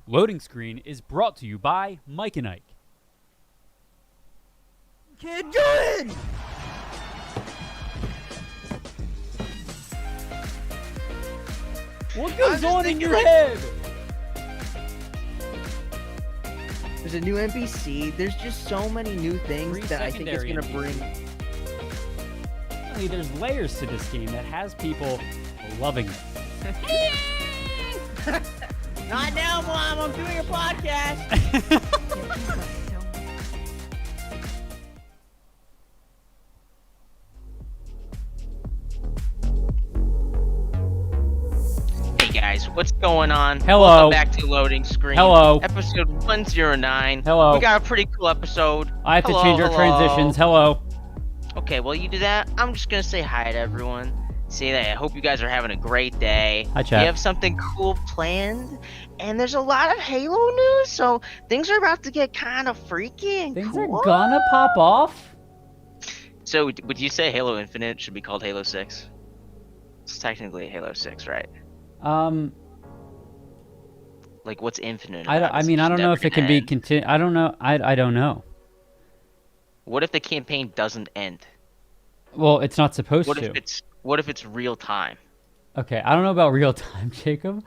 Loading Screen is brought to you by Mike and Ike. Kid, good! What goes on in your head? There's a new NPC. There's just so many new things that I think it's going to bring. There's layers to this game that has people loving it. Not now, Mom. I'm doing a podcast. Hey guys, what's going on? Hello. Welcome back to Loading Screen. Hello. Episode 109. Hello. We got a pretty cool episode. I have to change our transitions. Hello. Okay, while you do that, I'm just gonna say hi to everyone. Say that I hope you guys are having a great day. Hi, chat. We have something cool planned, and there's a lot of Halo news, so things are about to get kind of freaky and Things cool. are gonna pop off. So, would you say Halo Infinite should be called Halo 6? It's technically Halo 6, right? Like, what's infinite? I don't know if it can be I don't know. I don't know. What if the campaign doesn't end? Well, it's not supposed to. What if it's real time? Okay, I don't know about real time, Jacob.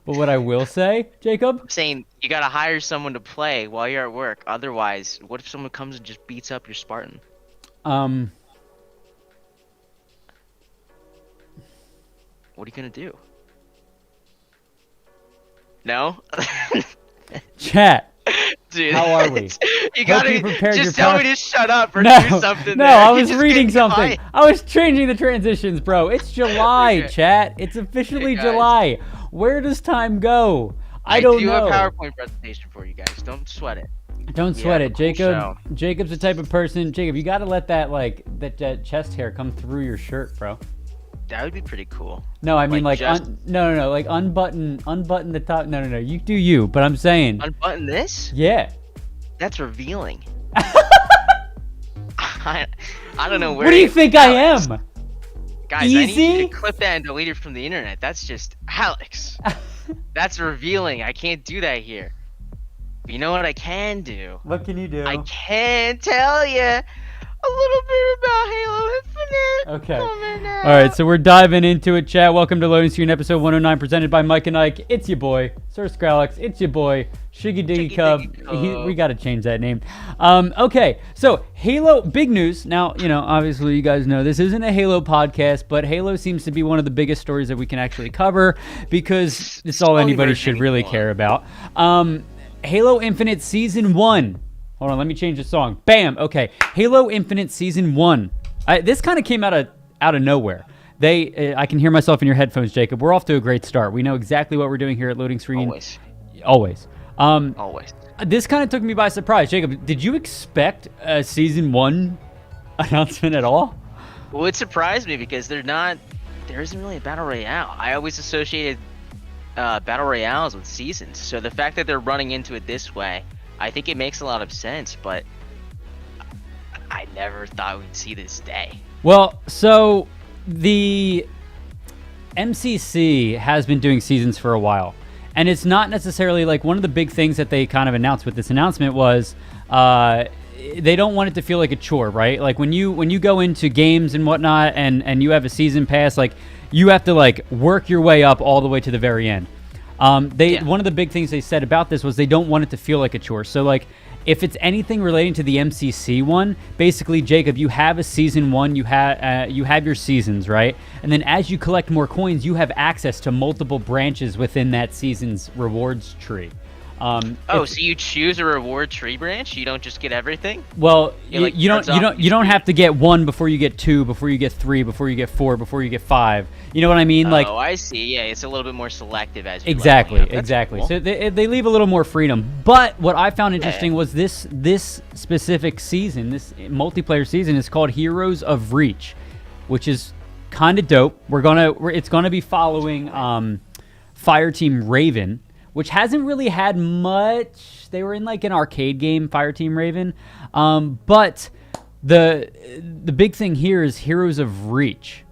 But what I will say, Jacob, I'm saying you gotta hire someone to play while you're at work. Otherwise, what if someone comes and just beats up your Spartan? What are you gonna do? No? chat. Dude, How are we? You gotta you prepared your just tell me power- to shut up or No, do something. no, there. I You was just reading get something. quiet. I was changing the transitions, bro. It's July, Okay. chat. It's officially Hey, guys. July. Where does time go? I don't do know. a PowerPoint presentation for you guys. Don't sweat it. Don't sweat Yeah, it, cool Jacob. show. Jacob's the type of person. Jacob, you got to let that that chest hair come through your shirt, bro. That would be pretty cool. No, I mean Like, like just- no, like unbutton the top. No. You do you, but I'm saying, Unbutton this? yeah. That's revealing. I don't know where. What do you think I am? Guys, I need you Easy? to clip that and delete it from the internet. That's just Alex. That's revealing. I can't do that here. But you know what I can do? What can you do? I can tell you a little bit about Halo Infinite. Okay. Coming out. All right, so we're diving into it, chat. Welcome to Loading Screen episode 109, presented by Mike and Ike. It's your boy, Sir Skrillex. It's your boy, Shiggy Diggy Shiggy Cub. Diggy Cub. We got to change that name. Okay, so Halo, big news. Now, obviously you guys know this isn't a Halo podcast, but Halo seems to be one of the biggest stories that we can actually cover because it's all anybody should really care about. Halo Infinite Season 1. Hold on, let me change the song. Bam. Okay, Halo Infinite Season 1. This kind of came out of nowhere. I can hear myself in your headphones, Jacob. We're off to a great start. We know exactly what we're doing here at Loading Screen. Always. Always. This kind of took me by surprise. Jacob, did you expect a Season 1 announcement at all? Well, it surprised me because there isn't really a battle royale. I always associated battle royales with seasons. So the fact that they're running into it this way, I think it makes a lot of sense, but I never thought we'd see this day. Well, so the MCC has been doing seasons for a while. And it's not necessarily like one of the big things that they kind of announced with this announcement was they don't want it to feel like a chore, right? Like when you go into games and whatnot and you have a season pass, like you have to like work your way up all the way to the very end. One of the big things they said about this was they don't want it to feel like a chore. So like if it's anything relating to the MCC one, basically, Jacob, you have a season 1, you have your seasons, right? And then as you collect more coins, you have access to multiple branches within that season's rewards tree. So you choose a reward tree branch? You don't just get everything? Well, It, you turns off don't each week? have to get 1 before you get 2, before you get 3, before you get 4, before you get 5. You know what I mean? Oh, I see. Yeah, it's a little bit more selective as you Exactly. leveling up. That's Exactly. cool. So they leave a little more freedom. But what I found interesting was this specific season, this multiplayer season, is called Heroes of Reach, which is kind of dope. It's gonna be following Fireteam Raven, which hasn't really had much. They were in like an arcade game, Fireteam Raven, but the big thing here is Heroes of Reach.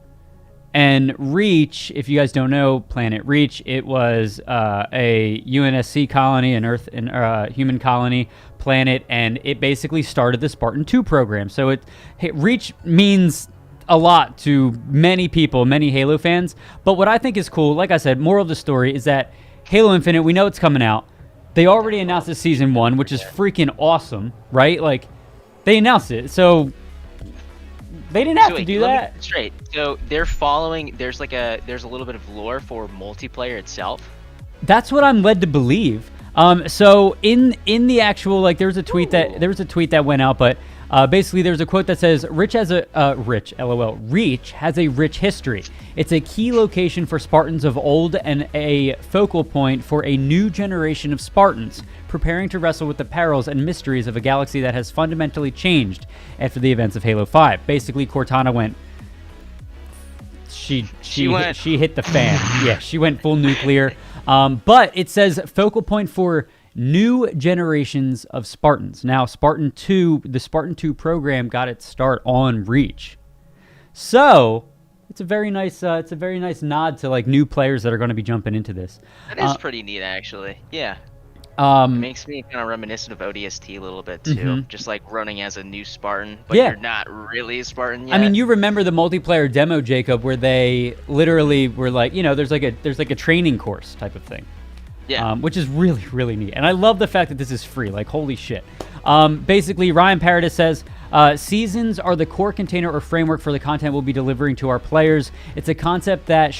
And Reach, if you guys don't know, Planet Reach, it was a UNSC colony, an Earth and human colony planet, and it basically started the Spartan 2 program. So Reach means a lot to many people, many Halo fans. But what I think is cool, like I said, moral of the story is that Halo Infinite, we know it's coming out. They already announced the Season 1, which is freaking awesome, right? Like, they announced it, so they didn't have to do that. Let me straight. So they're following. There's a little bit of lore for multiplayer itself. That's what I'm led to believe. So in the actual, like, there was a tweet that went out, but basically there's a quote that says Reach has a rich history. It's a key location for Spartans of old and a focal point for a new generation of Spartans preparing to wrestle with the perils and mysteries of a galaxy that has fundamentally changed after the events of Halo 5. Basically, Cortana went. She hit the fan. Yeah, she went full nuclear. But it says focal point for new generations of Spartans. Now, the Spartan 2 program got its start on Reach. So, it's a very nice nod to like new players that are going to be jumping into this. That is pretty neat, actually. Yeah. It makes me kind of reminiscent of ODST a little bit too, just like running as a new Spartan, but you're not really a Spartan yet. I mean, you remember the multiplayer demo, Jacob, where they literally were like, there's like a training course type of thing. Yeah. Which is really, really neat. And I love the fact that this is free. Like, holy shit. Basically, Ryan Paradis says, seasons are the core container or framework for the content we'll be delivering to our players. It's a concept that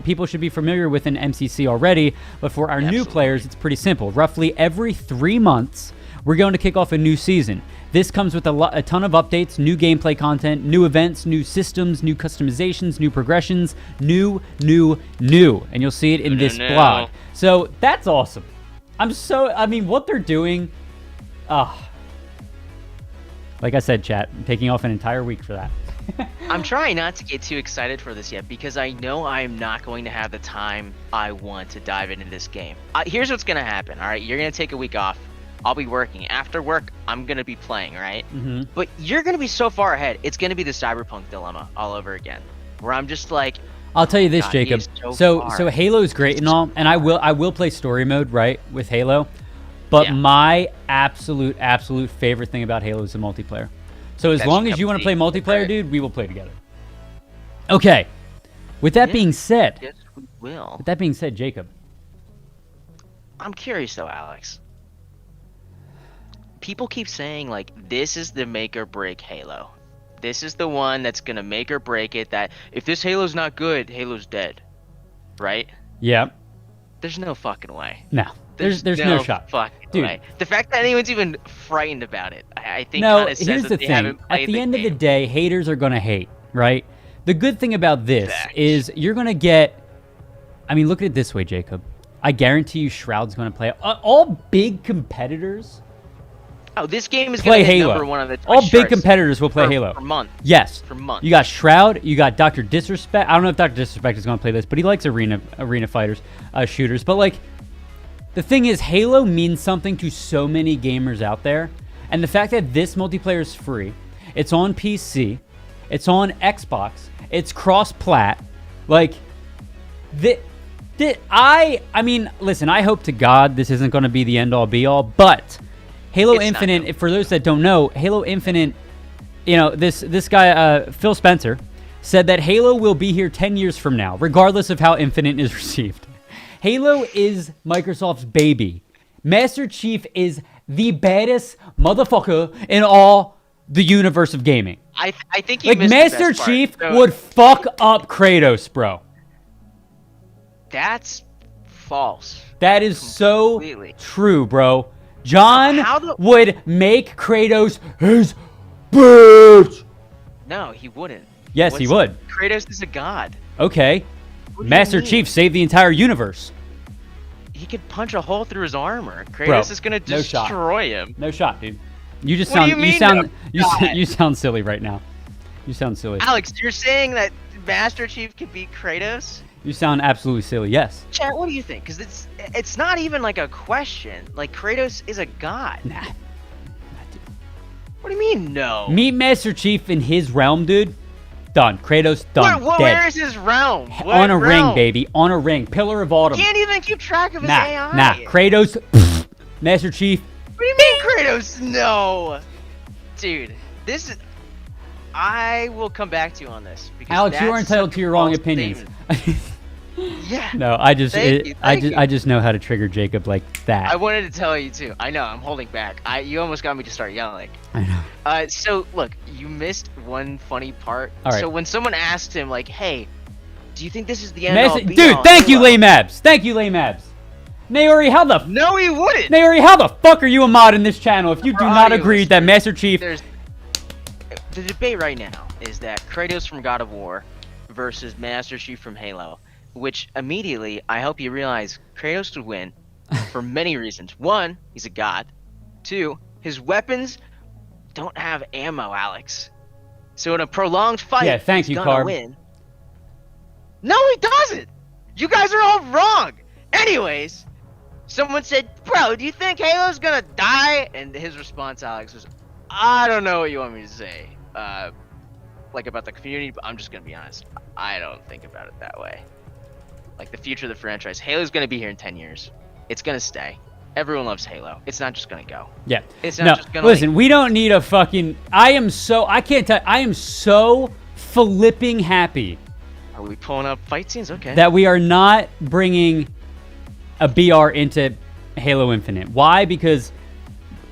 people should be familiar with in MCC already, but for our new players, it's pretty simple. Roughly every 3 months, we're going to kick off a new season. This comes with a ton of updates, new gameplay content, new events, new systems, new customizations, new progressions, new. And you'll see it in this blog. So that's awesome. What they're doing, like I said, chat, I'm taking off an entire week for that. I'm trying not to get too excited for this yet because I know I'm not going to have the time I want to dive into this game. Here's what's going to happen, all right? You're going to take a week off. I'll be working. After work, I'm going to be playing, right? Mm-hmm. But you're going to be so far ahead. It's going to be the Cyberpunk dilemma all over again, where I'm just like, I'll tell you this, Jacob. So Halo's great and all, and I will play story mode, right, with Halo. But my absolute favorite thing about Halo is the multiplayer. So as long as you want to play multiplayer, dude, we will play together. Okay. With that being said, yes, we will. With that being said, Jacob, I'm curious though, Alex. People keep saying like this is the make or break Halo. This is the one that's gonna make or break it. That if this Halo's not good, Halo's dead, right? Yeah. There's no fucking way. No. There's no shot. Dude, way. The fact that anyone's even frightened about it, I think no, says here's that the they thing. haven't played At the end game. of the day, haters are going to hate, right? The good thing about this is you're going to get... I mean, look at it this way, Jacob. I guarantee you Shroud's going to play... all big competitors... Oh, this game is play going to be Halo. number one on the Twitch All big charts competitors will play for, Halo. For months. Yes. For months. You got Shroud. You got Dr. Disrespect. I don't know if Dr. Disrespect is going to play this, but he likes arena fighters, shooters. But, like... The thing is, Halo means something to so many gamers out there. And the fact that this multiplayer is free, it's on PC, it's on Xbox, it's cross-plat. Like, I mean, listen, I hope to God this isn't going to be the end-all, be-all, but Halo Infinite, for those that don't know, Halo Infinite, this guy, Phil Spencer, said that Halo will be here 10 years from now, regardless of how Infinite is received. Halo is Microsoft's baby. Master Chief is the baddest motherfucker in all the universe of gaming. I think he like missed Master the best Chief part. would fuck up Kratos, bro. That's false. That is Completely. so true, bro. John would make Kratos his bitch. No, he wouldn't. Yes, he would. Kratos is a god. Okay. Master Chief saved the entire universe. He could punch a hole through his armor. Kratos is gonna destroy him. No shot, dude. You just What sound do you mean, you sound silly right now. You sound silly. Alex, you're saying that Master Chief could beat Kratos? You sound absolutely silly. Yes. Chat, what do you think? Because it's not even like a question. Like Kratos is a god. Nah. What do you mean no? Meet Master Chief in his realm, dude. Done. Kratos, done. Dead. Where is his realm? On a ring, baby. On a ring. Pillar of Autumn. Can't even keep track of his AI. Nah. Kratos, Master Chief. What do you mean, Kratos? No. Dude, this is... I will come back to you on this. Alex, you are entitled to your wrong opinions. Yeah. No, I just Thank I just know how to trigger Jacob like that. I wanted to tell you too. I know, I'm holding back. You almost got me to start yelling. I know. So look, you missed one funny part. All right. So when someone asked him like, "Hey, do you think this is the end all be Dude, all?" thank you, Lame Abs. Thank you, Lame Abs. Naori, how the No, he wouldn't. Naori, how the fuck are you a mod in this channel if you do not agree that Master Chief... The debate right now is that Kratos from God of War versus Master Chief from Halo, which immediately I hope you realize Kratos would win for many reasons. One, he's a god. Two, his weapons don't have ammo, Alex. So in a prolonged fight, thank he's you, gonna Carb. win. No, he doesn't. You guys are all wrong. Anyways, someone said, "Bro, do you think Halo's gonna die?" And his response, Alex, was, "I don't know what you want me to say, like about the community, but I'm just gonna be honest. I don't think about it that way. Like the future of the franchise, Halo's gonna be here in 10 years. It's gonna stay. Everyone loves Halo. It's not just gonna go. Yeah. It's not just gonna listen, we don't need a fucking... I am so flipping happy Are we pulling up fight scenes? Okay. that we are not bringing a BR into Halo Infinite. Why? Because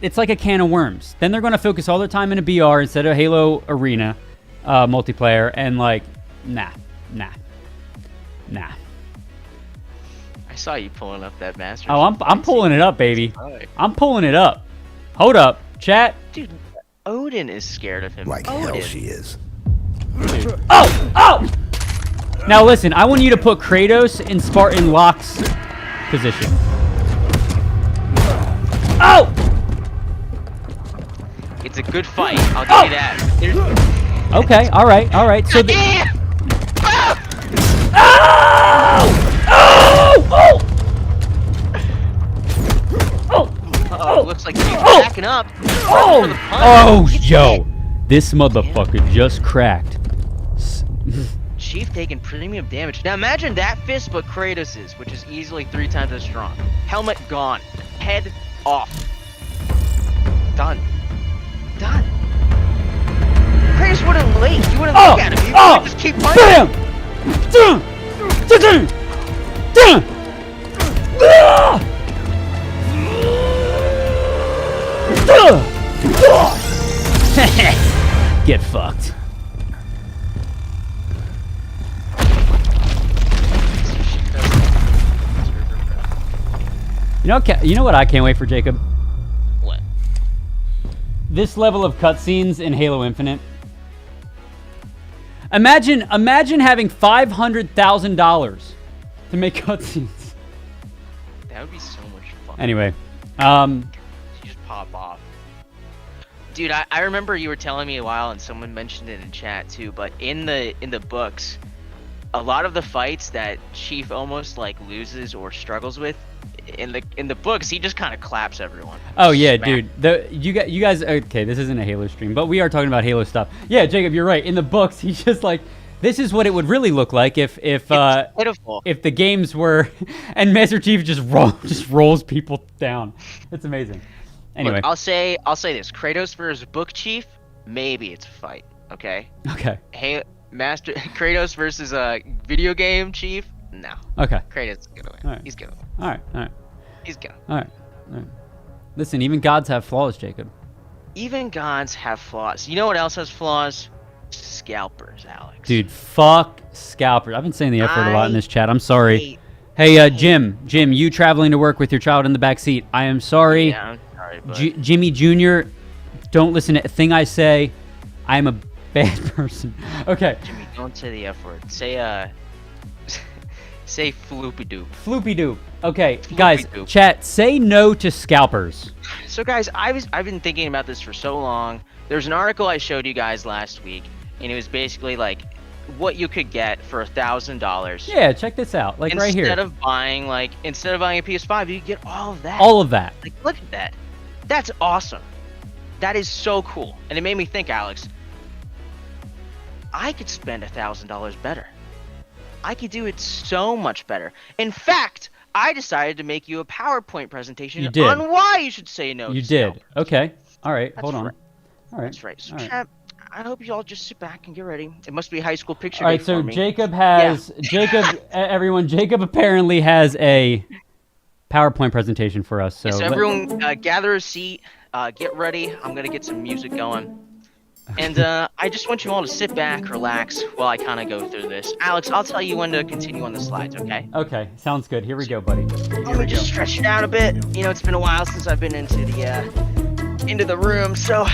it's like a can of worms. Then they're going to focus all their time in a BR instead of Halo Arena multiplayer, and like, nah. I saw you pulling up that Master. Oh, I'm pulling it up, baby. Right. I'm pulling it up. Hold up, chat. Dude, Odin is scared of him. Like Odin. hell she is. Oh! Now listen, I want you to put Kratos in Spartan Locke's position. Oh! It's a good fight. I'll give you that. There's... Okay, all right. So the... Ah! Oh! Oh, looks like he's backing up. Oh, yo. This motherfucker just cracked. Chief taking premium damage. Now imagine that fist, but Kratos's, which is easily 3 times as strong. Helmet gone. Head off. Done. Kratos wouldn't leave. You wouldn't look at him. You would just keep punching. Get fucked. You know what I can't wait for, Jacob? What? This level of cutscenes in Halo Infinite. Imagine having $500,000 to make cutscenes. That would be so much fun. Anyway, You just pop off. Dude, I remember you were telling me a while, and someone mentioned it in chat too. But in the books, a lot of the fights that Chief almost like loses or struggles with, in the books, he just kind of claps everyone. oh yeah, Smack. dude. You guys. Okay, this isn't a Halo stream, but we are talking about Halo stuff. Yeah, Jacob, you're right. In the books, he's just like, this is what it would really look like if pitiful. if the games were, and Master Chief just rolls people down. It's amazing. Anyway, Look, I'll say this: Kratos versus Book Chief, maybe it's a fight. Okay. okay, Hey, Master Kratos versus a video game Chief, no. okay, Kratos is gonna win. All right. He's gonna win. all right. He's gonna. All right. Listen, even gods have flaws, Jacob. Even gods have flaws. You know what else has flaws? Scalpers, Alex. Dude, fuck scalpers. I've been saying the F word a lot in this chat. I'm sorry. Hey, Jim, you traveling to work with your child in the back seat. I am sorry. Yeah, I'm sorry, but Jimmy Jr., don't listen to a thing I say. I am a bad person. Okay. Jimmy, don't say the F word. Say say floopy doop. Floopy doop. Okay, guys, doop. chat, say no to scalpers. So guys, I've been thinking about this for so long. There's an article I showed you guys last week, and it was basically like what you could get for $1,000. Yeah, check this out. Like right here. Instead of buying a PS5, you get all of that. All of that. Like, look at that. That's awesome. That is so cool. And it made me think, Alex, I could spend $1,000 better. I could do it so much better. In fact, I decided to make you a PowerPoint presentation on why you should say no. You did. Okay. All right. That's Hold on. right. All right. That's right. So, All right. chat, I hope you all just sit back and get ready. It must be high school picture All day right. So for me. Jacob has everyone. Jacob apparently has a PowerPoint presentation for us. So, So everyone, gather a seat. Get ready. I'm gonna get some music going. And I just want you all to sit back, relax, while I kind of go through this. Alex, I'll tell you when to continue on the slides, okay? Okay, sounds good. Here we go, buddy. Let me just stretch it out a bit. You know, it's been a while since I've been into the room. So,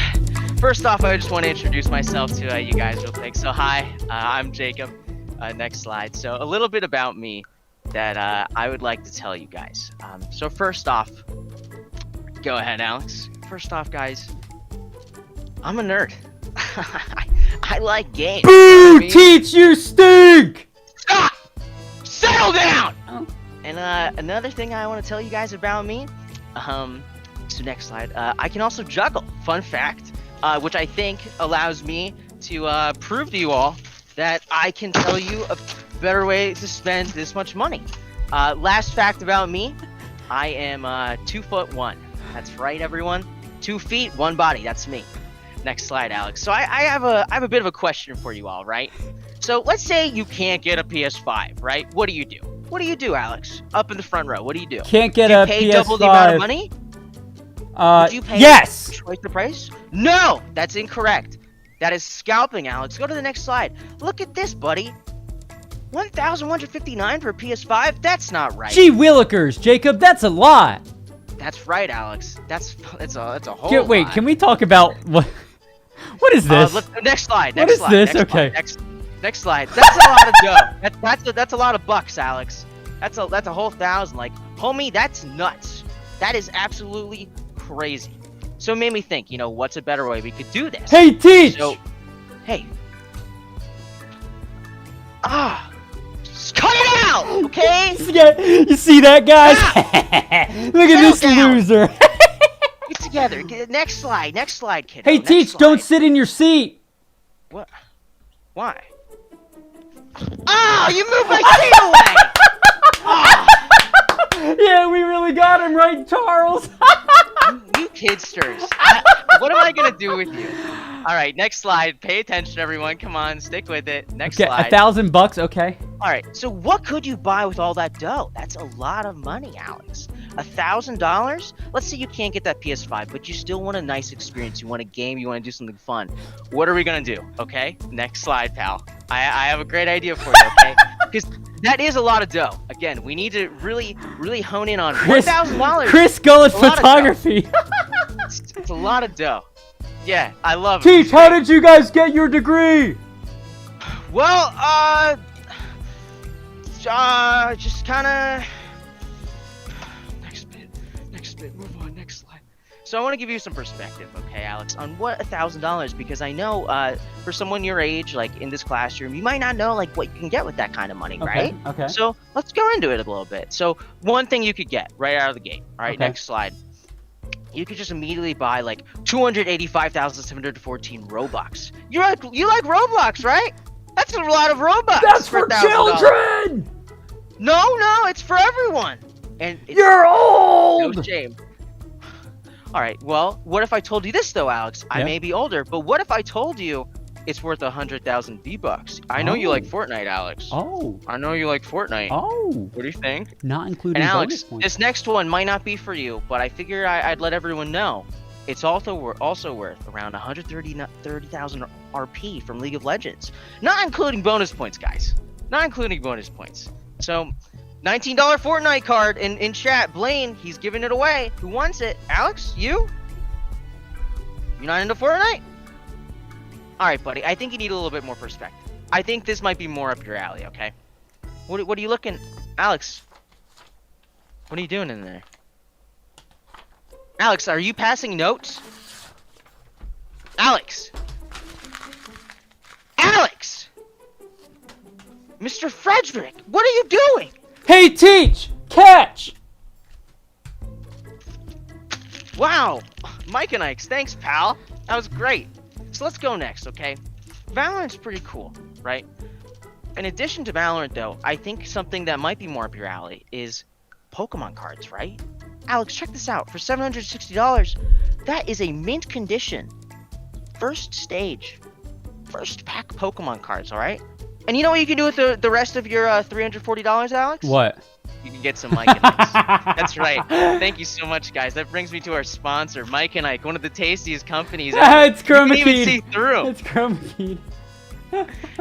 first off, I just want to introduce myself to you guys real quick. So, hi, I'm Jacob. Next slide. So, a little bit about me that I would like to tell you guys. So, first off, go ahead, Alex. First off, guys, I'm a nerd. I like games. Boo! Teach, you stink! Stop! Settle down! Oh. And another thing I want to tell you guys about me, so next slide, I can also juggle. Fun fact, which I think allows me to prove to you all that I can tell you a better way to spend this much money. Last fact about me, I am 2'1". That's right, everyone. 2 feet, 1 body. That's me. Next slide, Alex. So I have a bit of a question for you all, right? So let's say you can't get a PS5, right? What do you do? What do you do, Alex? Up in the front row, what do you do? Can't get do you a pay PS5. double the amount of money? Would you pay yes! twice the price? No, that's incorrect. That is scalping, Alex. Go to the next slide. Look at this, buddy. $1,159 for a PS5? That's not right. Gee willikers, Jacob, that's a lot. That's right, Alex. That's a whole lot. Wait, can we talk about what? What is this? Next slide. What Next is slide. this? Next Okay. Slide, next slide. That's a lot of dough. That's a lot of bucks, Alex. That's a whole 1,000. Like, homie, that's nuts. That is absolutely crazy. So it made me think. You know, what's a better way we could do this? Hey, teach. So, hey. Just cut it out, okay? You see that, guys? Look at this Settle down. loser. Get together. Next slide, kiddo. Hey, Next teach, slide. don't sit in your seat. What? Why? Oh, you moved my seat away! Oh, Yeah, we really got him right, Charles. you kidsters. What am I gonna do with you? All right, next slide. Pay attention, everyone. Come on, stick with it. Next Okay, slide. $1,000. Okay. All right, so what could you buy with all that dough? That's a lot of money, Alex. $1,000? Let's say you can't get that PS5, but you still want a nice experience. You want a game. You want to do something fun. What are we gonna do? Okay, next slide, pal. I have a great idea for you. Okay, because that is a lot of dough. Again, we need to really hone in on $1,000. Chris Gullett It's a lot of photography. It's a lot of dough. Yeah, I love it. Teach, how did you guys get your degree? Well, just kind of. Next bit. Move on. Next slide. So I want to give you some perspective, okay, Alex, on what $1,000, because I know, for someone your age, like in this classroom, you might not know like what you can get with that kind of money, right? Okay. So let's go into it a little bit. So one thing you could get right out of the gate. All right, Okay. Next slide. You could just immediately buy like 285,714 Robux. You like Roblox, right? That's a lot of Robux. That's for $1,000. children. No, it's for everyone. And it's You're old. no shame. All right. Well, what if I told you this though, Alex? I Yeah. may be older, but what if I told you it's worth 100,000 V-Bucks? I know you like Fortnite, Alex. Oh. I know you like Fortnite. Oh. What do you think? Not including And bonus Alex, points. this next one might not be for you, but I figure I'd let everyone know. It's also worth around 130,000 RP from League of Legends. Not including bonus points, guys. Not including bonus points. So, $19 Fortnite card in chat. Blaine, he's giving it away. Who wants it? Alex, you? You're not into Fortnite? Alright, buddy. I think you need a little bit more perspective. I think this might be more up your alley, okay? What are you looking... Alex, what are you doing in there? Alex, are you passing notes? Alex! Alex! Mr. Frederick, what are you doing? Hey, teach, catch. Wow, Mike and Ike's, thanks, pal. That was great. So let's go next, okay? Valorant's pretty cool, right? In addition to Valorant, though, I think something that might be more up your alley is Pokemon cards, right? Alex, check this out. For $760, that is a mint condition, first stage, first pack Pokemon cards, all right? And you know what you can do with the rest of your $340, Alex? What? You can get some Mike and Ike's. That's right. Thank you so much, guys. That brings me to our sponsor, Mike and Ike, one of the tastiest companies ever. It's Chroma You can even Keyed. see through. It's Chroma Keyed.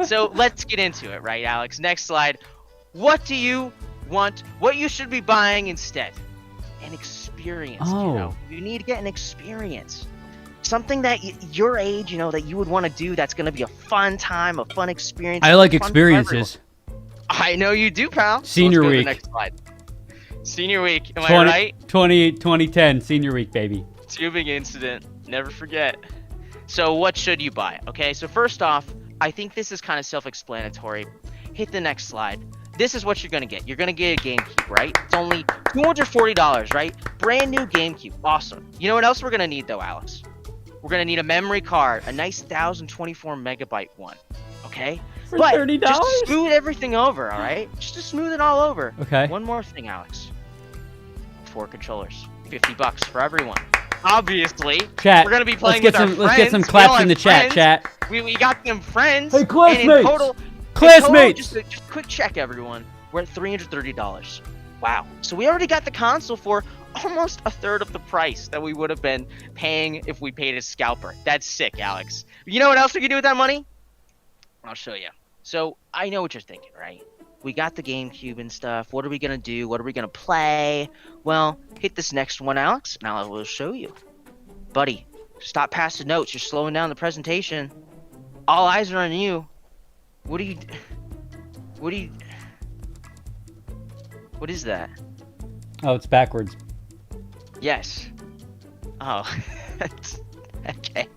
So let's get into it, right, Alex? Next slide. What do you want? What you should be buying instead? An experience, kiddo. You need to get an experience. Something that your age, that you would want to do that's going to be a fun time, a fun experience. I like fun for experiences. I know you do, pal. Senior So let's go to week. the next slide. Senior week. Am I right? 2010, senior week, baby. Tubing incident. Never forget. So what should you buy? Okay, so first off, I think this is kind of self-explanatory. Hit the next slide. This is what you're going to get. You're going to get a GameCube, right? It's only $240, right? Brand new GameCube. Awesome. You know what else we're going to need, though, Alex? We're going to need a memory card, a nice 1024 megabyte one, okay? For but $30? just to smooth everything over, all right? Just to smooth it all over. Okay. One more thing, Alex. 4 controllers. $50 for everyone. Obviously, Chat. we're going to be playing with our friends. Let's get some We claps all in the have chat, friends. chat. We got them friends. Hey, And classmates! in total, Classmates! just quick check, everyone. We're at $330. Wow. So we already got the console for almost a third of the price that we would have been paying if we paid a scalper. That's sick, Alex. You know what else we can do with that money? I'll show you. So I know what you're thinking, right? We got the GameCube and stuff. What are we going to do? What are we going to play? Well, hit this next one, Alex, and I will show you. Buddy, stop passing notes. You're slowing down the presentation. All eyes are on you. What is that? Oh, it's backwards. Yes. Oh. Okay.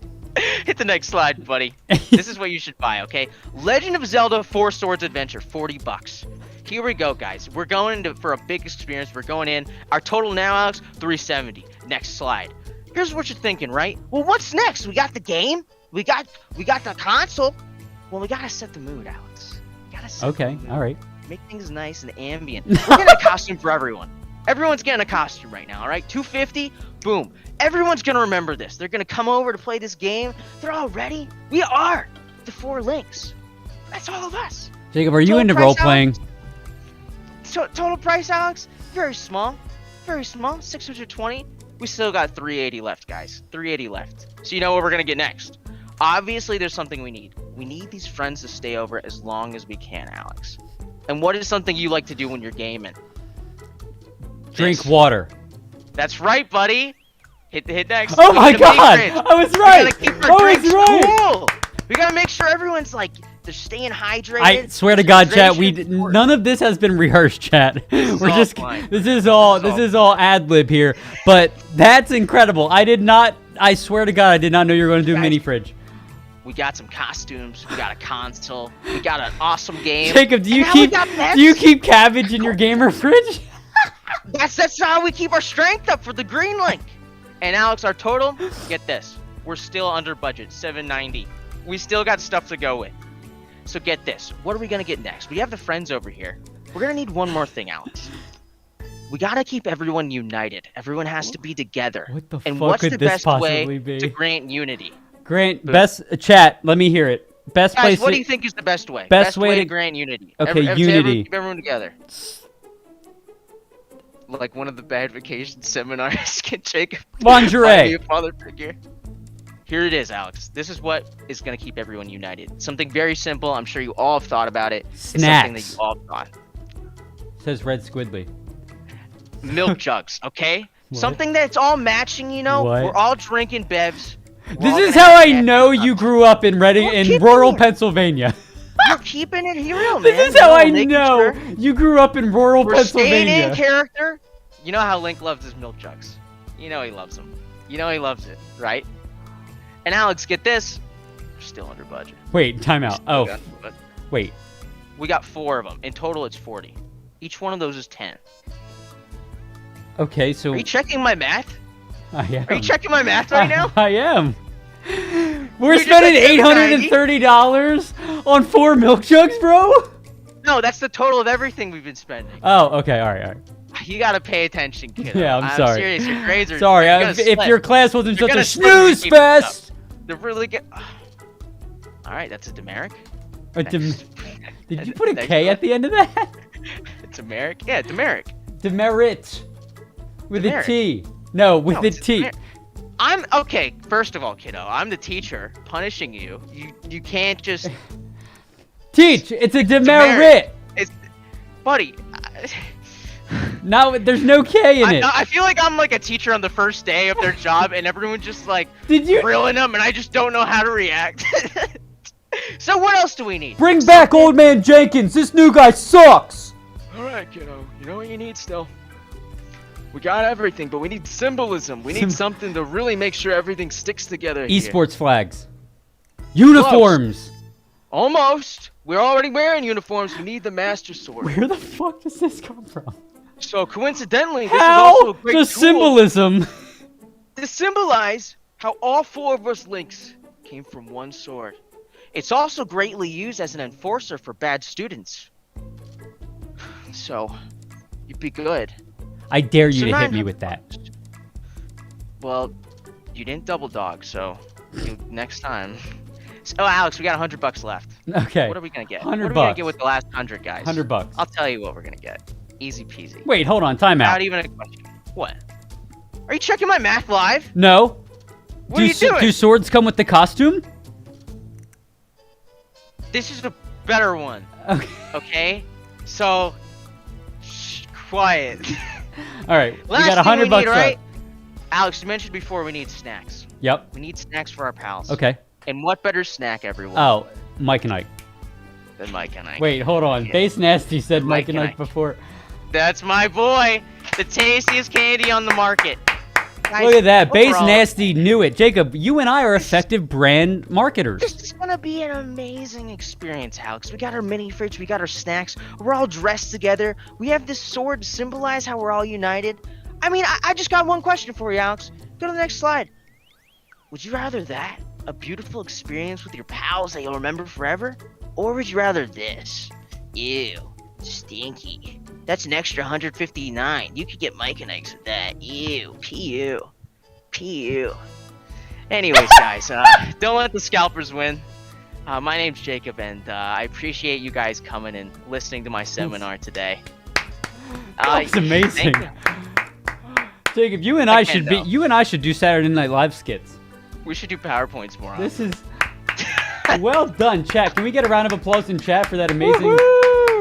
Hit the next slide, buddy. This is what you should buy, okay? Legend of Zelda 4 Swords Adventure, $40. Here we go, guys. We're going for a big experience. We're going in. Our total now, Alex, $370. Next slide. Here's what you're thinking, right? Well, what's next? We got the game. We got the console. Well, we gotta set the mood, Alex. We gotta set the mood. All right. Make things nice and ambient. We're getting a costume for everyone. Everyone's getting a costume right now, all right? $250, boom. Everyone's gonna remember this. They're gonna come over to play this game. They're all ready. We are the 4 links. That's all of us. Jacob, are you Total into price, role playing? Total price, Alex? Very small. Very small. $620. We still got $380 left, guys. $380 left. So you know what we're gonna get next? Obviously, there's something we need. We need these friends to stay over as long as we can, Alex. And what is something you like to do when you're gaming? Drink This. water. That's right, buddy. Hit next. Oh We my need to make god! friends. I was We right! gotta keep I our was drinks right! cool. We gotta make sure everyone's like they're staying hydrated. I swear to God, chat, Hydration. none of this has been rehearsed, chat. We're all just fine. this is all ad lib here. But that's incredible. I swear to God, I did not know you were going to do Guys, mini fridge. We got some costumes. We got a console. We got an awesome game. Jacob, do you And now we keep got cabbage in your gamer fridge? That's how we keep our strength up for the green link. And Alex, our total, get this. We're still under budget, $790. We still got stuff to go with. So get this. What are we gonna get next? We have the friends over here. We're gonna need one more thing, Alex. We gotta keep everyone united. Everyone has to be together. What the and fuck what's could the this best possibly way be? to grant unity? Grant best chat. Let me hear it. Best Guys, place. what do you think is the best way? Best way to to- grant unity. Okay, to unity. Keep everyone together. Like one of the bad vacation seminars can Jacob Lingerie. be a father figure. Here it is, Alex. This is what is going to keep everyone united. Something very simple. I'm sure you all have thought about it. It's something that Snacks. you all thought. Says Red Squidly. Milk jugs, okay? What? Something that's all matching, you know? What? We're all drinking bevs. We're This all is gonna how have I bad know stuff. you grew up in Reading, We're in keeping rural it. Pennsylvania. You're keeping it real, man. This is how I Making know sure you grew up in rural We're staying in Pennsylvania. character. You know how Link loves his milk jugs. You know he loves them. You know he loves it, right? And Alex, get this. We're still under budget. Wait, time out. Oh, But wait. we got 4 of them. In total, it's 40. Each one of those is 10. Okay, so Are you checking my math? I am. Are you checking my math right now? I am. We're spending $830 on 4 milk jugs, bro? No, that's the total of everything we've been spending. Oh, okay, all right. You gotta pay attention, kiddo. Yeah, I'm sorry. Serious, your grades are. Sorry, if your class wasn't such a snooze fest. They're really good. All right, that's a demerit. Did you put a K at the end of that? Demerit? Yeah, demerit. Demerit. With a T. No, with a T. I'm okay. First of all, kiddo, I'm the teacher punishing you. You can't just teach. It's a demerit. It's, buddy. No, there's no K in it. I feel like I'm like a teacher on the first day of their job, and everyone's just like grilling them, and I just don't know how to react. So what else do we need? Bring back Old Man Jenkins. This new guy sucks. All right, kiddo. You know what you need still? We got everything, but we need symbolism. We need something to really make sure everything sticks together. Esports flags. Uniforms. Close. Almost. We're already wearing uniforms. We need the Master Sword. Where the fuck does this come from? So coincidentally, this how is also a great the tool symbolism to symbolize how all 4 of us Links came from one sword. It's also greatly used as an enforcer for bad students. So, you'd be good. I dare you to hit me with that. Well, you didn't double dog, so next time. So, Alex, we got $100 left. Okay. What are we gonna get? 100 What are we bucks. gonna get with the last 100 guys? $100. I'll tell you what we're gonna get. Easy peasy. Wait, hold on. Time out. Not even a question. What? Are you checking my math live? No. What are you doing? Do swords come with the costume? This is a better one. Okay. Okay? So, quiet. All right. We Last got $100 thing we need, right? left. Alex, you mentioned before we need snacks. Yep. We need snacks for our pals. Okay. And what better snack, everyone? Oh, Mike and Ike. Than Mike and Ike. Wait, hold on. Yeah. Base Nasty said Mike and and Ike Ike. before. That's my boy. The tastiest candy on the market. Guys, Look at that. Base overall, Nasty knew it. Jacob, you and I are effective brand marketers. This is gonna be an amazing experience, Alex. We got our mini fridge, we got our snacks, we're all dressed together. We have this sword to symbolize how we're all united. I mean, I just got one question for you, Alex. Go to the next slide. Would you rather that, a beautiful experience with your pals that you'll remember forever? Or would you rather this? Ew, stinky. That's an extra 159. You could get Mike and Ike's with that. Ew, P.U. P.U. Anyways, guys, don't let the scalpers win. My name's Jacob, and I appreciate you guys coming and listening to my seminar today. That's amazing. Jacob, you and I should do Saturday Night Live skits. We should do PowerPoints more often. This is well done, chat. Can we get a round of applause in chat for that amazing? Woo!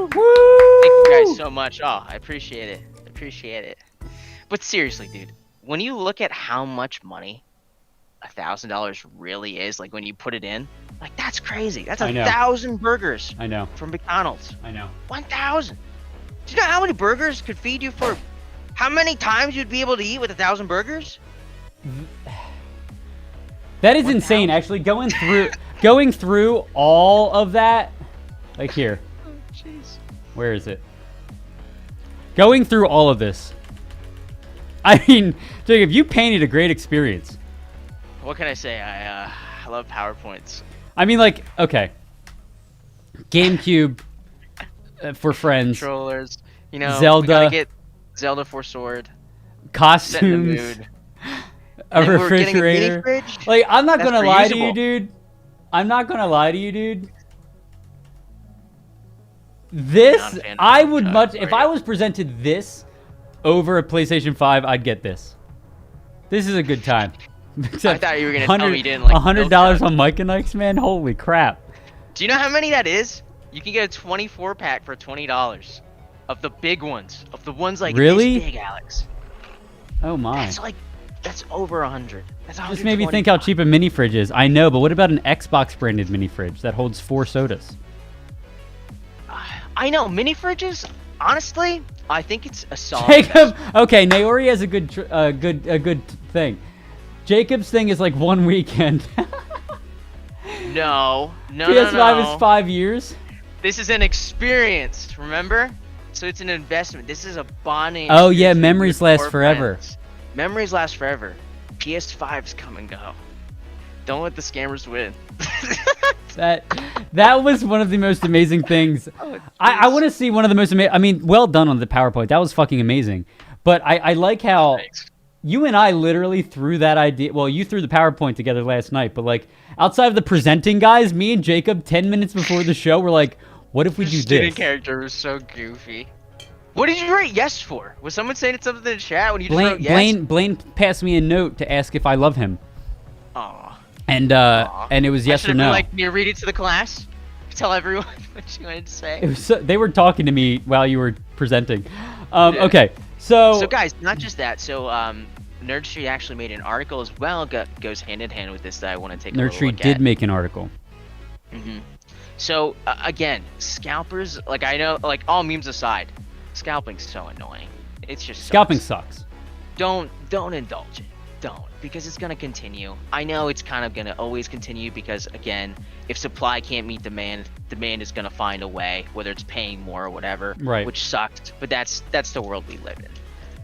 Thank you guys so much. Oh, I appreciate it. Appreciate it. But seriously, dude, when you look at how much money $1,000 really is, like when you put it in, like that's crazy. That's 1,000 burgers. I know. From McDonald's. I know. 1,000. Do you know how many burgers could feed you for? How many times you'd be able to eat with 1,000 burgers? That is insane. Actually, going through all of that, like here. Oh, jeez. Where is it? Going through all of this. I mean, Jacob, you painted a great experience. What can I say? I love PowerPoints. I mean, like, okay. GameCube for friends. Controllers. You know, Zelda. We gotta get Zelda for sword. Costumes. Set in the mood. A And we're getting a mini refrigerator. fridge? Like, I'm not That's gonna lie to you, reusable. dude. I'm not gonna lie to you, dude. This, Not a fan of I would Chuck, much, if right? I was presented this over a PlayStation 5, I'd get this. This is a good time. I thought you were gonna tell me you didn't like $100 Milk on Mike and Ike's, man. Holy crap! Do you know how many that is? You can get a 24 pack for $20 of the big ones, of the ones like Really? this big, Alex. Oh my! That's over 100. That's Just made me think how cheap a mini fridge is. I know, but what about an Xbox branded mini fridge that holds 4 sodas? I know mini fridges. Honestly, I think it's a solid. Jacob, okay, Naori has a good thing. Jacob's thing is like 1 weekend. No. PS5 is 5 years. This is an experience, remember? So it's an investment. This is a bonding. Oh yeah, experience memories with last your forever. friends. Memories last forever. PS5s come and go. Don't let the scammers win. That was one of the most amazing things. I want to see one of the most amazing. I mean, well done on the PowerPoint. That was fucking amazing. But I like how you and I literally threw that idea. Well, you threw the PowerPoint together last night, but like outside of the presenting guys, me and Jacob, 10 minutes before the show, were like, "What if we do Student this?" character was so goofy. What did you write yes for? Was someone saying something in the chat when you just wrote yes? Blaine passed me a note to ask if I love him. Aw. And it was yes or no. Like, you read it to the class? Tell everyone what you wanted to say? It was they were talking to me while you were presenting. Okay, so guys, not just that. So Nerd Street actually made an article as well. Goes hand in hand with this that I want to take a Nerd little Street look did at. make an article. So again, scalpers. Like I know, like all memes aside, scalping's so annoying. It's just Scalping sucks. Don't indulge it. Don't, because it's gonna continue. I know it's kind of gonna always continue because again, if supply can't meet demand, demand is gonna find a way, whether it's paying more or whatever. Right. Which sucks, but that's the world we live in.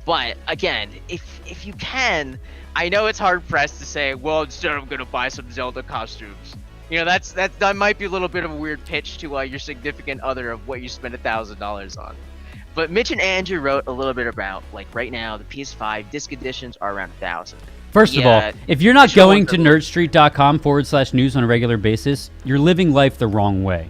But again, if you can, I know it's hard pressed to say, well, instead I'm gonna buy some Zelda costumes. You know, that might be a little bit of a weird pitch to your significant other of what you spend $1,000 on. But Mitch and Andrew wrote a little bit about, like, right now, the PS5 disc editions are around 1,000. First of all, if you're not going to nerdstreet.com/news on a regular basis, you're living life the wrong way.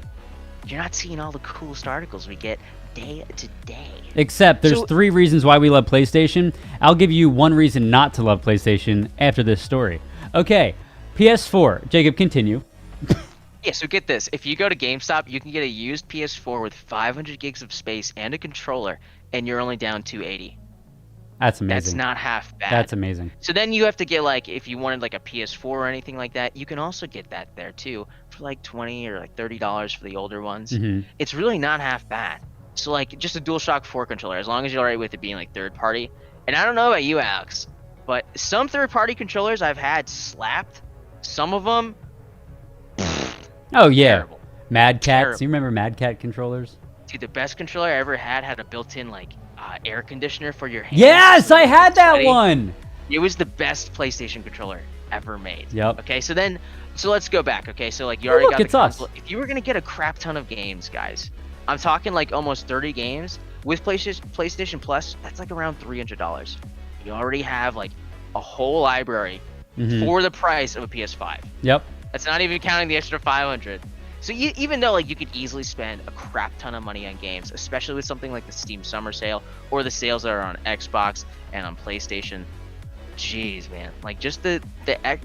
You're not seeing all the coolest articles we get day to day. Except there's 3 reasons why we love PlayStation. I'll give you 1 reason not to love PlayStation after this story. Okay, PS4. Jacob, continue. Yeah, so get this. If you go to GameStop, you can get a used PS4 with 500 gigs of space and a controller, and you're only down $280. That's amazing. That's not half bad. That's amazing. So then you have to get, like, if you wanted, like, a PS4 or anything like that, you can also get that there, too, for, like, $20 or, like, $30 for the older ones. It's really not half bad. So, like, just a DualShock 4 controller, as long as you're all right with it being, like, third-party. And I don't know about you, Alex, but some third-party controllers I've had slapped. Some of them... Oh, yeah. Terrible. Mad Cats. Terrible. You remember Mad Cat controllers? Dude, the best controller I ever had a built-in, like, air conditioner for your hands. Yes, I had that one! It was the best PlayStation controller ever made. Yep. Okay, so let's go back. Okay, so, like, you already look, got it's the us. console. If you were going to get a crap ton of games, guys, I'm talking, like, almost 30 games, with PlayStation Plus, that's, like, around $300. You already have, like, a whole library for the price of a PS5. Yep. That's not even counting the extra 500. So even though, like, you could easily spend a crap ton of money on games, especially with something like the Steam Summer Sale or the sales that are on Xbox and on PlayStation, jeez, man, like, just the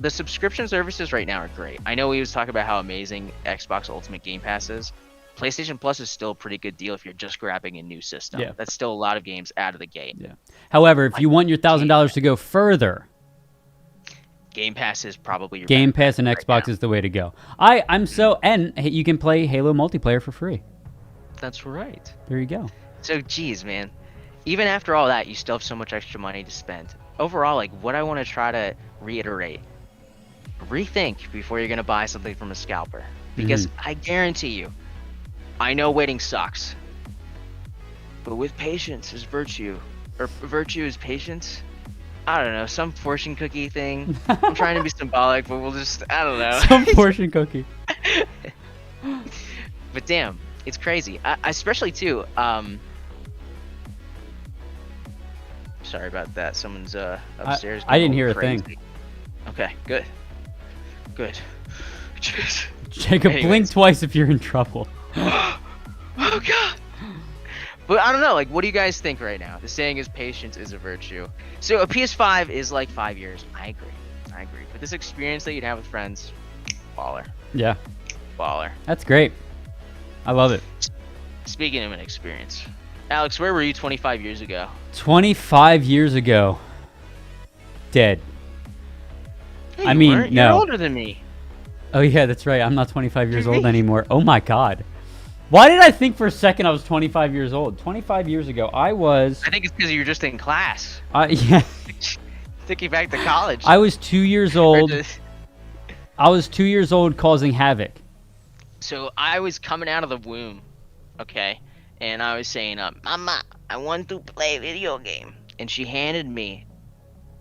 subscription services right now are great. I know we was talking about how amazing Xbox Ultimate Game Pass is. PlayStation Plus is still a pretty good deal if you're just grabbing a new system. Yeah. That's still a lot of games out of the gate. Yeah. However, if you want your $1,000 to go further, Game Pass is probably your Game better Pass and bet Xbox right now. is the way to go. And you can play Halo multiplayer for free. That's right. There you go. So, geez, man. Even after all that, you still have so much extra money to spend. Overall, like, what I want to try to reiterate, rethink before you're going to buy something from a scalper. Because I guarantee you, I know waiting sucks. But with patience is virtue. Or virtue is patience. I don't know, some fortune cookie thing. I'm trying to be symbolic, but we'll just, I don't know. Some portion cookie. But damn, it's crazy. I especially too, sorry about that. Someone's upstairs. I didn't going hear a crazy. thing. Okay, good. Jeez. Jacob, blink Anyways. twice if you're in trouble. Oh god. But I don't know, like, what do you guys think right now? The saying is patience is a virtue. So a PS5 is like 5 years. I agree. But this experience that you'd have with friends, baller. Yeah, Baller. that's great. I love it. Speaking of an experience, Alex, where were you 25 years ago? 25 years ago. Dead. Hey, I you mean, weren't. no. You're older than me. Oh, yeah, that's right. I'm not 25 years You're old me. anymore. Oh, my God. Why did I think for a second I was 25 years old? 25 years ago, I was... I think it's because you were just in class. Yeah. Thinking back to college. I was 2 years Or old. just- I was 2 years old causing havoc. So I was coming out of the womb, okay? And I was saying, Mama, I want to play a video game. And she handed me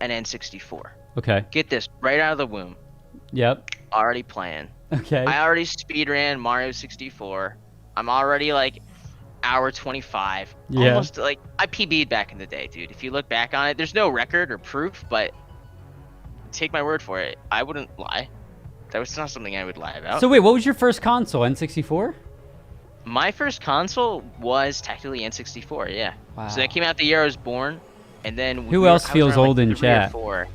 an N64. Okay. Get this, right out of the womb. Yep. already playing. Okay. I already speedran Mario 64. I'm already like hour 25. Yeah. Almost like I PB'd back in the day, dude. If you look back on it, there's no record or proof, but take my word for it. I wouldn't lie. That was not something I would lie about. So wait, what was your first console? N64? My first console was technically N64, yeah. Wow. So that came out the year I was born, and then Who else feels old in chat? 3 or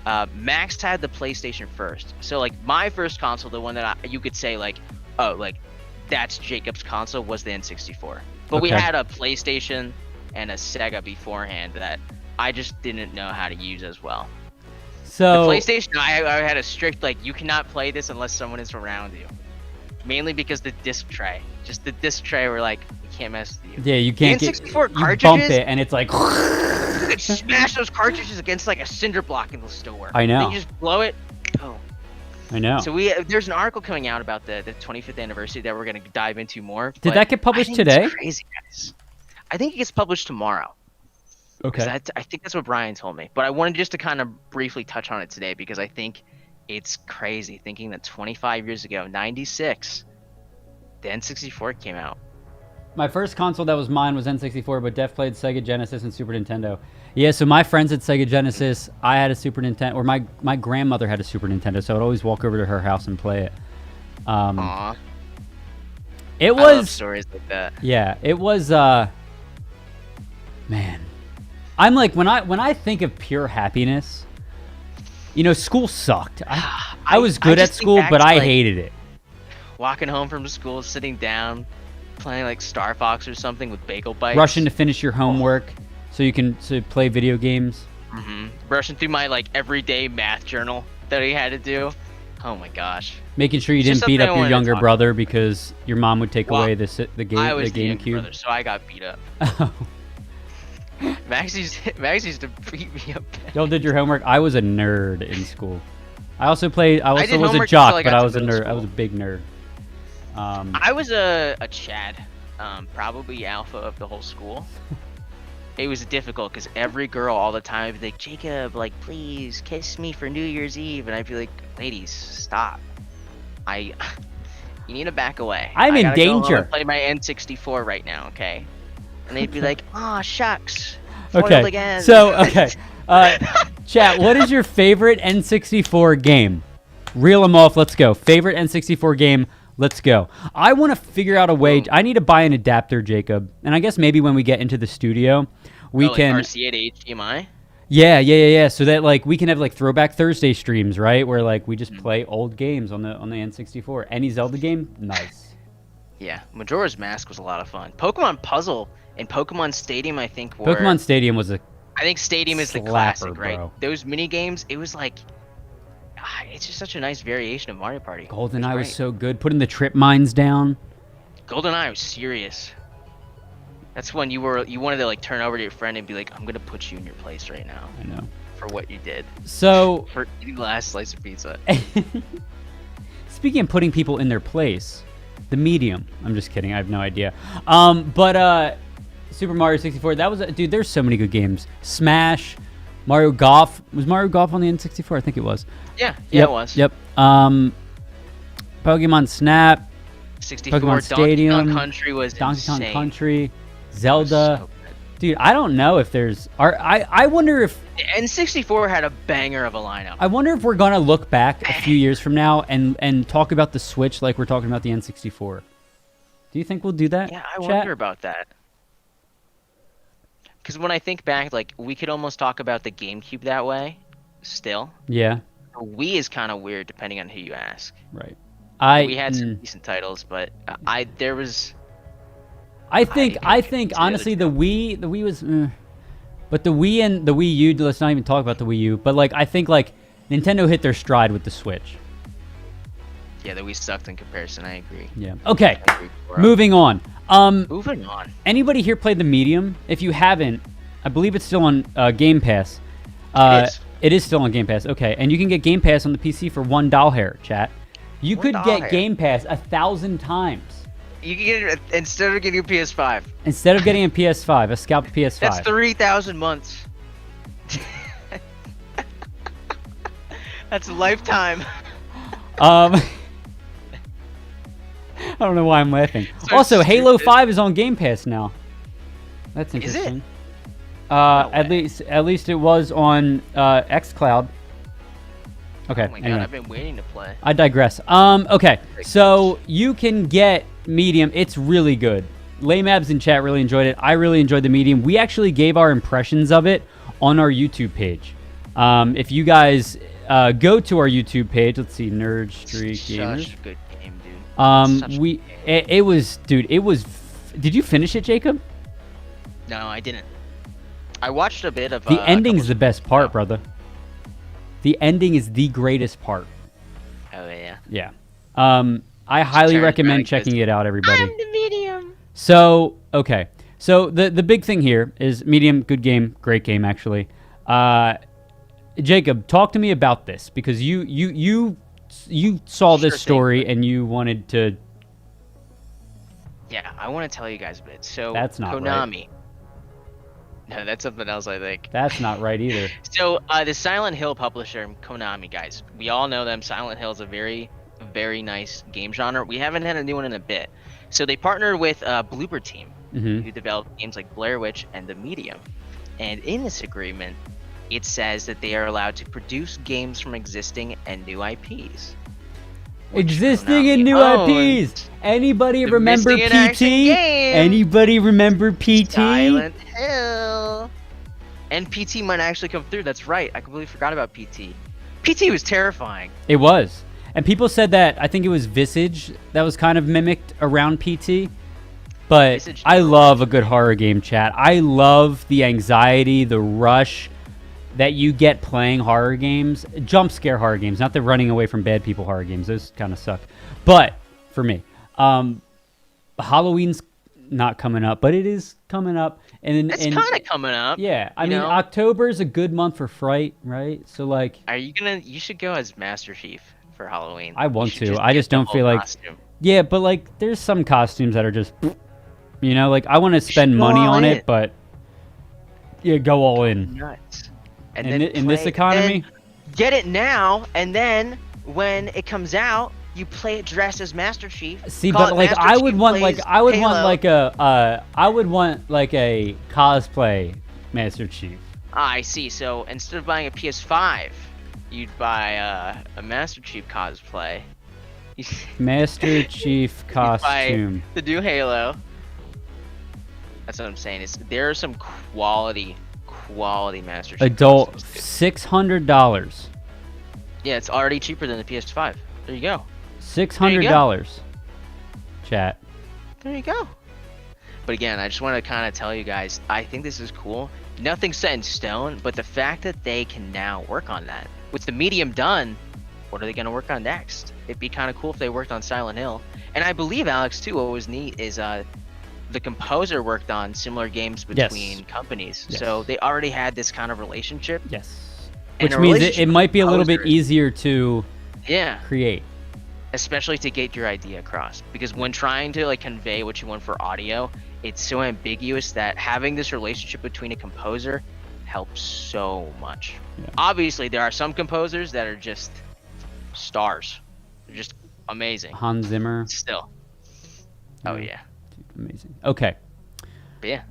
4. Max had the PlayStation first. So like my first console, the one that you could say like, oh, like that's Jacob's console was the N64. But we Okay. had a PlayStation and a Sega beforehand that I just didn't know how to use as well. So The PlayStation, I had a strict like you cannot play this unless someone is around you. Mainly because the disc tray, just the disc tray, were like you can't mess with you. yeah, you can't The get. N64 You bump cartridges? it, and it's like. You could smash those cartridges against like a cinder block in the store. I know. Then you just blow it. Oh. I know. So there's an article coming out about the 25th anniversary that we're gonna dive into more. Did but that get published I think today? It's crazy, guys. I think it gets published tomorrow. Okay. I think that's what Brian told me. But I wanted just to kind of briefly touch on it today because I think it's crazy thinking that 25 years ago, 96, the N64 came out. My first console that was mine was N64, but Def played Sega Genesis and Super Nintendo. Yeah, so my friends had Sega Genesis. I had a Super Nintendo, or my grandmother had a Super Nintendo, so I would always walk over to her house and play it. Aw. It I love was, stories like that. yeah, it was. Man, I'm like when I think of pure happiness, you know, school sucked. I was good at just think school, back but to, I like, hated it. Walking home from school, sitting down, playing like Star Fox or something with bagel bites. Rushing to finish your homework so you can play video games. Rushing through my like everyday math journal that he had to do. Oh my gosh. Making sure you It's just didn't beat something I up your wanted to younger talk brother because your mom would take Well, away the I was the younger GameCube. brother, so I got beat up. Max used to beat me up. Y'all did your homework. I was a nerd in school. I also was did a homework jock, until I but got I to was a middle nerd. I was a school. big nerd. I was a Chad, probably alpha of the whole school. It was difficult because every girl all the time would be like, Jacob, like, please kiss me for New Year's Eve. And I'd be like, ladies, stop. You need to back away. I'm I in gotta go home danger. and play my N64 right now, okay? And they'd be like, aw, shucks. Foiled Okay. again. So, okay. Chat, what is your favorite N64 game? Reel them off. Let's go. Favorite N64 game. Let's go. I want to figure out a way. I need to buy an adapter, Jacob. And I guess maybe when we get into the studio, we like can. RCA to HDMI? Yeah. So that like we can have like Throwback Thursday streams, right? Where like we just play old games on the N64. Any Zelda game, nice. Yeah, Majora's Mask was a lot of fun. Pokemon Puzzle and Pokemon Stadium, I think, were. Pokemon Stadium was a. I think Stadium is the slapper, classic, right? bro. Those mini games, it was like, it's just such a nice variation of Mario Party. GoldenEye was great. so good. Putting the trip mines down. GoldenEye was serious. That's when you wanted to like turn over to your friend and be like, I'm gonna put you in your place right now I know. for what you did So, for eating the last slice of pizza. speaking of putting people in their place, the medium. I'm just kidding. I have no idea. But Super Mario 64. That was dude. There's so many good games. Smash, Mario Golf. Was Mario Golf on the N64? I think it was. Yeah, Yep, it was. Yep. Pokemon Snap, 64. Pokemon Donkey Stadium, Kong Country was Donkey Kong insane. Country, It was Zelda. so good. Dude, I don't know if there's. I wonder if. The N64 had a banger of a lineup. I wonder if we're gonna look back a few years from now and talk about the Switch like we're talking about the N64. Do you think we'll do that? Yeah, I chat? wonder about that. Because when I think back, like, we could almost talk about the GameCube that way, still. Yeah. The Wii is kind of weird depending on who you ask. Right. We had some decent titles, but I think think the honestly other the Wii was, but the Wii and the Wii U. Let's not even talk about the Wii U. But like I think like Nintendo hit their stride with the Switch. Yeah, the Wii sucked in comparison. I agree. Yeah. Okay. I agree, bro. Moving on. Moving on. Anybody here played the Medium? If you haven't, I believe it's still on Game Pass. It is. It is still on Game Pass. Okay, and you can get Game Pass on the PC for $1 here, chat. You could get $1. Game Pass 1,000 times You can get it instead of getting a PS5. instead of getting a PS5, a scalped PS5. That's 3,000 months. That's a lifetime. I don't know why I'm laughing. So Also, Halo stupid. 5 is on Game Pass now. That's Is it? interesting. No at way. least it was on XCloud. Okay. Oh my anyway. god, I've been waiting to play. I digress. Okay, so you can get Medium. It's really good. Laymabs in chat really enjoyed it. I really enjoyed the Medium. We actually gave our impressions of it on our YouTube page. If you guys go to our YouTube page, let's see, Nerd Streak Gamers. Such a good game, dude. Such a good game. It was, dude. It was. Did you finish it, Jacob? No, I didn't. I watched a bit of. The ending's the best part, Oh. brother. The ending is the greatest part. Oh yeah. Yeah. I highly turns recommend around and checking goes, it out, everybody. I'm the medium. So, okay. So the big thing here is Medium, good game, great game actually. Jacob, talk to me about this because you saw this Sure thing, story but- and you wanted to. Yeah, I want to tell you guys a bit. So That's not right. Konami. No, that's something else, I think. That's not right either. So the Silent Hill publisher, Konami, guys, we all know them. Silent Hill is a very, very nice game genre. We haven't had a new one in a bit. So they partnered with Bloober Team, Mhm. who developed games like Blair Witch and The Medium. And in this agreement, it says that they are allowed to produce games from existing and new IPs. which Existing and Konami new owns. IPs. Anybody The remember missing in action PT? game. Anybody remember PT? Silent Hill. And PT might actually come through. That's right. I completely forgot about PT. PT was terrifying. It was. And people said that, I think it was Visage that was kind of mimicked around PT. But Visage I did. love a good horror game, chat. I love the anxiety, the rush that you get playing horror games. Jump scare horror games, not the running away from bad people horror games. Those kind of suck. But, for me, Halloween's not coming up, but it is coming up. And It's kind of coming up. yeah, I you mean, know? October's a good month for Fright, right? So, like, Are you gonna? You should go as Master Chief for Halloween. I want You should to. I get just the don't whole feel like- costume. yeah, but, like, there's some costumes that are just, you know, like, I want to spend go money all on in. it, but, yeah, go all in. Nuts. In this economy? then get it now, and then when it comes out, you play it dressed as Master Chief. See, call but it like Master I Chief would want like plays I would want Halo. like a cosplay Master Chief. Ah, I see. So instead of buying a PS5, you'd buy a Master Chief cosplay. Master Chief You'd costume. buy the new Halo. That's what I'm saying. There are some quality Master Chief Adult costumes, $600. dude. Yeah, it's already cheaper than the PS5. There you go. $600. Chat. There you go. But again, I just want to kind of tell you guys, I think this is cool. Nothing's set in stone, but the fact that they can now work on that. With the Medium done, what are they going to work on next? It'd be kind of cool if they worked on Silent Hill. And I believe, Alex, too, what was neat is the composer worked on similar games between companies. Yes. So they already had this kind of relationship. Yes. And Which a means relationship it with might be a little bit composers. easier to Yeah. create. Especially to get your idea across, because when trying to like convey what you want for audio, it's so ambiguous that having this relationship between a composer helps so much. Yeah. Obviously, there are some composers that are just stars. They're just amazing. Hans Zimmer. Still. Oh yeah. Amazing. Okay. But yeah.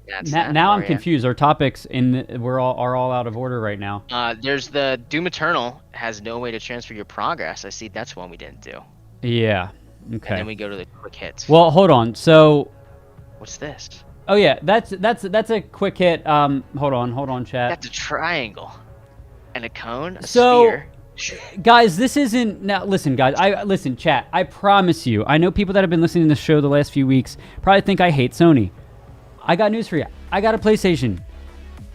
That's Now, that now for I'm ya. confused. Our topics are all out of order right now. There's the Doom Eternal has no way to transfer your progress. I see that's one we didn't do. Yeah. And Okay. then we go to the quick hits. Well, hold on. So, What's this? oh yeah, that's a quick hit. Hold on, chat. That's a triangle. And a cone, a So- sphere. Guys, this isn't now. Listen, guys. Listen, chat. I promise you. I know people that have been listening to the show the last few weeks probably think I hate Sony. I got news for you. I got a PlayStation.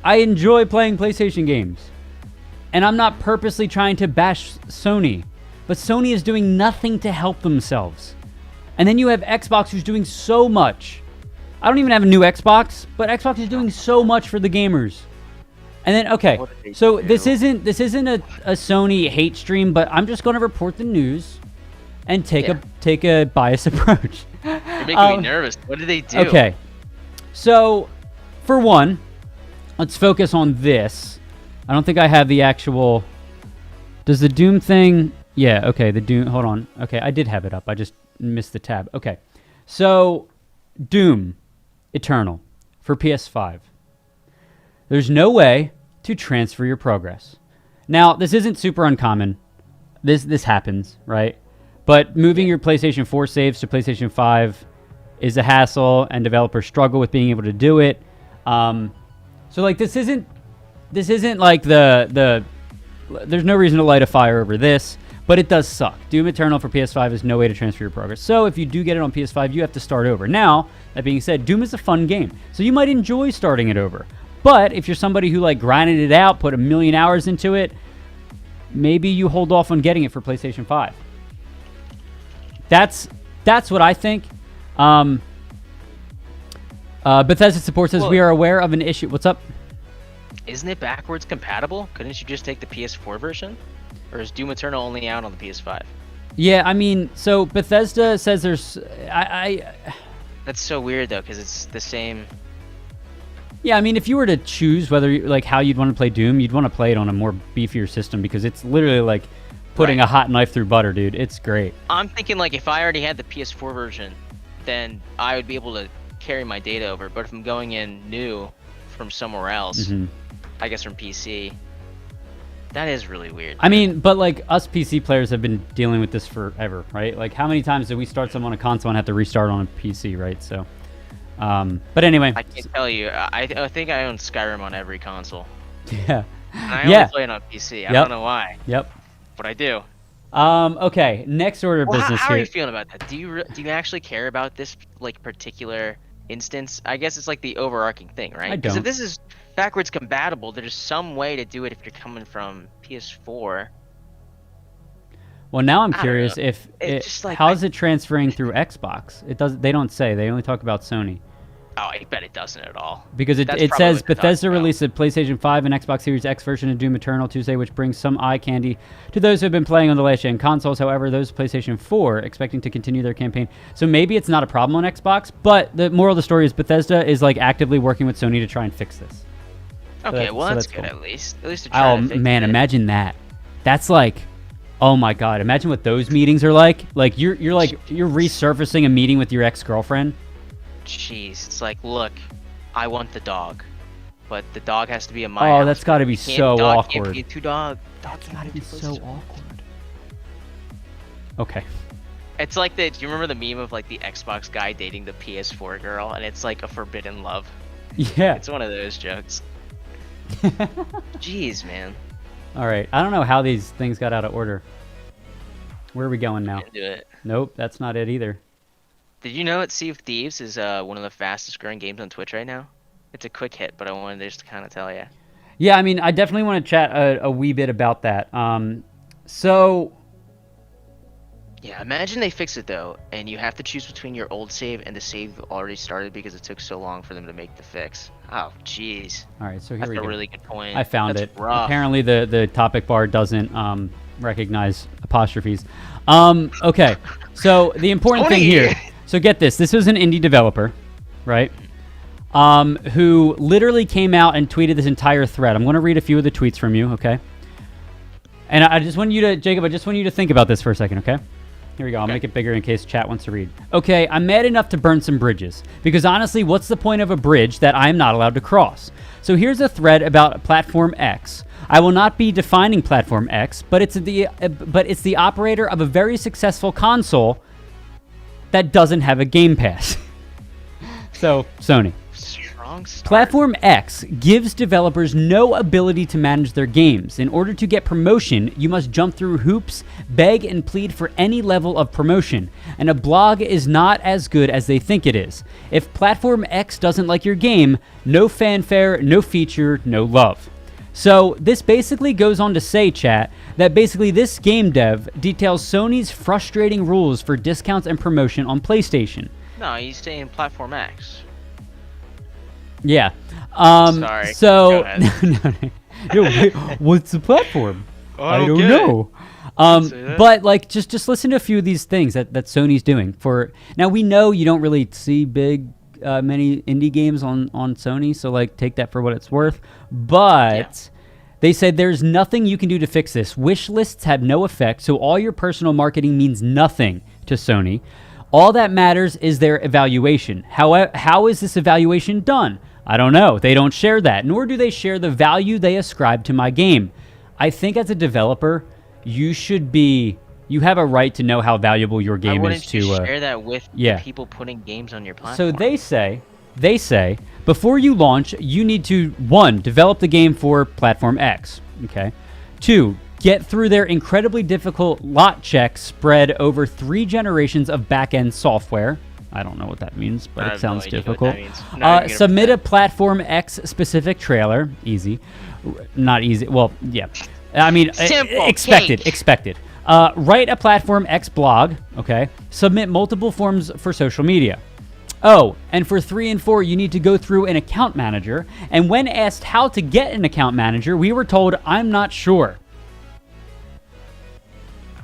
I enjoy playing PlayStation games, and I'm not purposely trying to bash Sony, but Sony is doing nothing to help themselves. And then you have Xbox, who's doing so much. I don't even have a new Xbox, but Xbox is doing so much for the gamers. And then, okay, What did they so do? this isn't a Sony hate stream, but I'm just going to report the news and take a biased approach. You're making me nervous. What did they do? Okay, so for one, let's focus on this. I don't think I have the actual. Does the Doom thing? Yeah, okay, the Doom, hold on. Okay, I did have it up. I just missed the tab. Okay. So, Doom Eternal for PS5. There's no way to transfer your progress. Now, this isn't super uncommon. This happens, right? But moving your PlayStation 4 saves to PlayStation 5 is a hassle, and developers struggle with being able to do it. So, like, this isn't like there's no reason to light a fire over this. But it does suck. Doom Eternal for PS5 is no way to transfer your progress. So if you do get it on PS5, you have to start over. Now, that being said, Doom is a fun game. So you might enjoy starting it over. But if you're somebody who like grinded it out, put 1 million hours into it, maybe you hold off on getting it for PlayStation 5. That's what I think. Bethesda support says, we are aware of an issue. What's up? Isn't it backwards compatible? Couldn't you just take the PS4 version? Or is Doom Eternal only out on the PS5? Yeah, I mean, so Bethesda says there's... That's so weird, though, because it's the same... Yeah, I mean, if you were to choose whether, like, how you'd want to play Doom, you'd want to play it on a more beefier system because it's literally like putting a hot knife through butter, dude. It's great. I'm thinking, like, if I already had the PS4 version, then I would be able to carry my data over. But if I'm going in new from somewhere else, I guess from PC... That is really weird. I mean, but like us PC players have been dealing with this forever, right? Like how many times do we start something on a console and have to restart on a PC, right? So, but anyway. I can't tell you. I think I own Skyrim on every console. Yeah. And I only play it on PC. I don't know why. Yep. But I do. Okay. Next order of business how here. are you feeling about that? Do you actually care about this like particular instance? I guess it's like the overarching thing, right? I don't. Because if this is backwards compatible, there's some way to do it if you're coming from PS4. Well, now I'm curious if just like, how is it transferring through Xbox? It does. They don't say. They only talk about Sony. Oh, I bet it doesn't at all. Because it says Bethesda released a PlayStation 5 and Xbox Series X version of Doom Eternal Tuesday, which brings some eye candy to those who have been playing on the last-gen consoles. However, those PlayStation 4 expecting to continue their campaign. So maybe it's not a problem on Xbox, but the moral of the story is Bethesda is like actively working with Sony to try and fix this. Okay, well that's good cool. at least. At least they're trying to fix it. Imagine that. That's like, oh my god! Imagine what those meetings are like. Like you're resurfacing a meeting with your ex-girlfriend. Jeez, it's like, look, I want the dog, but the dog has to be in my house. house. That's got to be so dog awkward. Can't be two dog. That's got to be so awkward. Okay. It's like do you remember the meme of like the Xbox guy dating the PS4 girl, and it's like a forbidden love? Yeah. It's one of those jokes. Jeez, man. All right. I don't know how these things got out of order. Where are we going now? Do it. Nope, that's not it either. Did you know that Sea of Thieves is one of the fastest growing games on Twitch right now? It's a quick hit, but I wanted just to kind of tell you. Yeah, I mean, I definitely want to chat a wee bit about that. Yeah, imagine they fix it, though, and you have to choose between your old save and the save you already started because it took so long for them to make the fix. Oh, jeez. All right, so here we go. That's a really good point. I found it. Rough. Apparently, the topic bar doesn't recognize apostrophes. Okay, so the important thing here... So get this. This was an indie developer, right? Who literally came out and tweeted this entire thread. I'm going to read a few of the tweets from you, okay? And I just want you to, Jacob, I just want you to think about this for a second, okay? Here we go. I'll make it bigger in case chat wants to read. Okay, I'm mad enough to burn some bridges. Because honestly, what's the point of a bridge that I'm not allowed to cross? So here's a thread about Platform X. I will not be defining Platform X, but it's the operator of a very successful console that doesn't have a Game Pass. So, Sony. Strong start. Platform X gives developers no ability to manage their games. In order to get promotion, you must jump through hoops, beg and plead for any level of promotion. And a blog is not as good as they think it is. If Platform X doesn't like your game, no fanfare, no feature, no love. So this basically goes on to say, chat, that basically this game dev details Sony's frustrating rules for discounts and promotion on PlayStation. No, he's saying Platform X. Yeah. Sorry. So, Go ahead. no, wait, what's the platform? I don't get know. it. But like, just listen to a few of these things that Sony's doing. For now, we know you don't really see many indie games on Sony, so like take that for what it's worth. But They said there's nothing you can do to fix this. Wish lists have no effect, so all your personal marketing means nothing to Sony. All that matters is their evaluation. How is this evaluation done? I don't know. They don't share that, nor do they share the value they ascribe to my game. I think as a developer, you have a right to know how valuable your game is to share that with people putting games on your platform. So they say before you launch, you need to 1, develop the game for platform X, okay? 2, get through their incredibly difficult lot checks spread over 3 generations of back-end software. I don't know what that means, but it sounds difficult. Submit a platform X specific trailer. Easy. Not easy. Well, yeah. I mean, expected. Write a platform X blog, okay? Submit multiple forms for social media. Oh, and for 3 and 4, you need to go through an account manager. And when asked how to get an account manager, we were told, I'm not sure.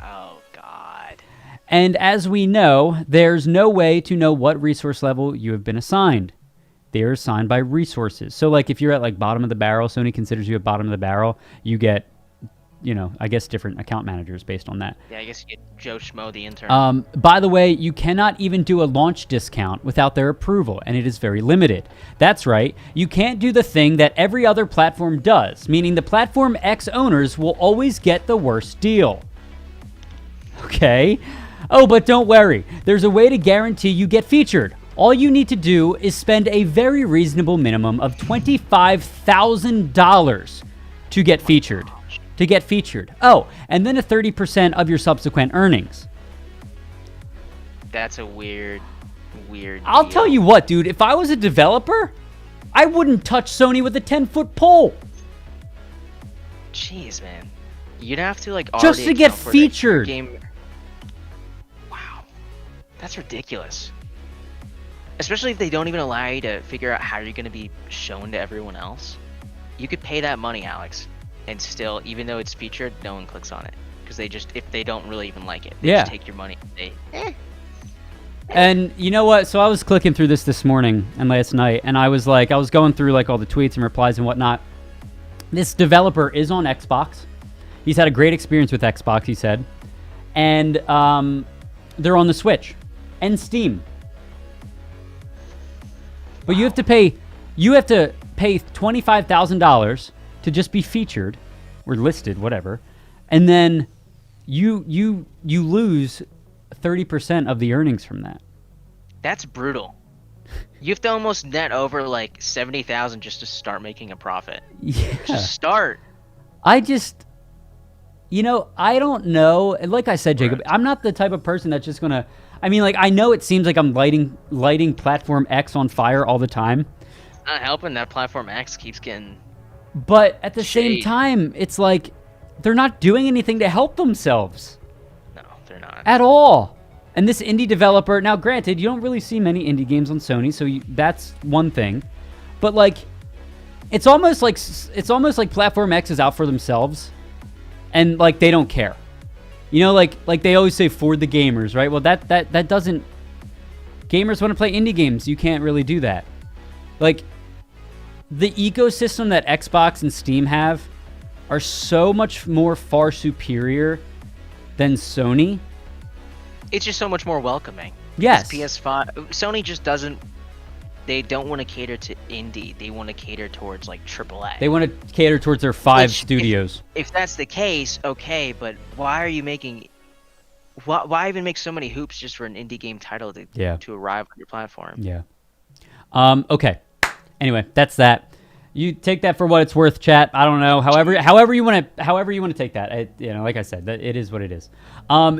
Oh, God. And as we know, there's no way to know what resource level you have been assigned. They are assigned by resources. So, like, if you're at, like, bottom of the barrel, Sony considers you at bottom of the barrel, you get, I guess different account managers based on that. Yeah, I guess you get Joe Schmo, the intern. By the way, you cannot even do a launch discount without their approval, and it is very limited. That's right. You can't do the thing that every other platform does, meaning the Platform X owners will always get the worst deal. Okay? Oh, but don't worry. There's a way to guarantee you get featured. All you need to do is spend a very reasonable minimum of $25,000 to get featured. Oh, and then a 30% of your subsequent earnings. That's a weird I'll deal. tell you what, dude. If I was a developer, I wouldn't touch Sony with a 10-foot pole. Jeez, man. You'd have to, like, just to get featured. Game. Wow. That's ridiculous. Especially if they don't even allow you to figure out how you're going to be shown to everyone else. You could pay that money, Alex. And still, even though it's featured, no one clicks on it. Because if they don't really even like it. They just take your money and say, And you know what? So I was clicking through this morning and last night, and I was going through like all the tweets and replies and whatnot. This developer is on Xbox. He's had a great experience with Xbox, he said. And they're on the Switch and Steam. But you have to pay $25,000 to just be featured or listed, whatever, and then you lose 30% of the earnings from that. That's brutal. You have to almost net over like 70,000 just to start making a profit. Yeah. Just start. I don't know. And like I said, Jacob, I'm not the type of person that's just gonna. I mean, like, I know it seems like I'm lighting Platform X on fire all the time. Not helping that Platform X keeps getting. But at the same time, it's like they're not doing anything to help themselves. No, they're not. At all. And this indie developer, now granted, you don't really see many indie games on Sony, so that's one thing. But like, it's almost like Platform X is out for themselves, and like they don't care. Like they always say for the gamers, right? Well, that doesn't. Gamers want to play indie games. You can't really do that. Like, the ecosystem that Xbox and Steam have are so much more far superior than Sony. It's just so much more welcoming. Yes. PS5, Sony just doesn't. They don't want to cater to indie. They want to cater towards like AAA. They want to cater towards their 5 studios. If that's the case, okay. But why are you making? Why even make so many hoops just for an indie game title to arrive on your platform? Yeah. Okay. Anyway, that's that. You take that for what it's worth, chat. I don't know. However you want to take that. Like I said, it is what it is.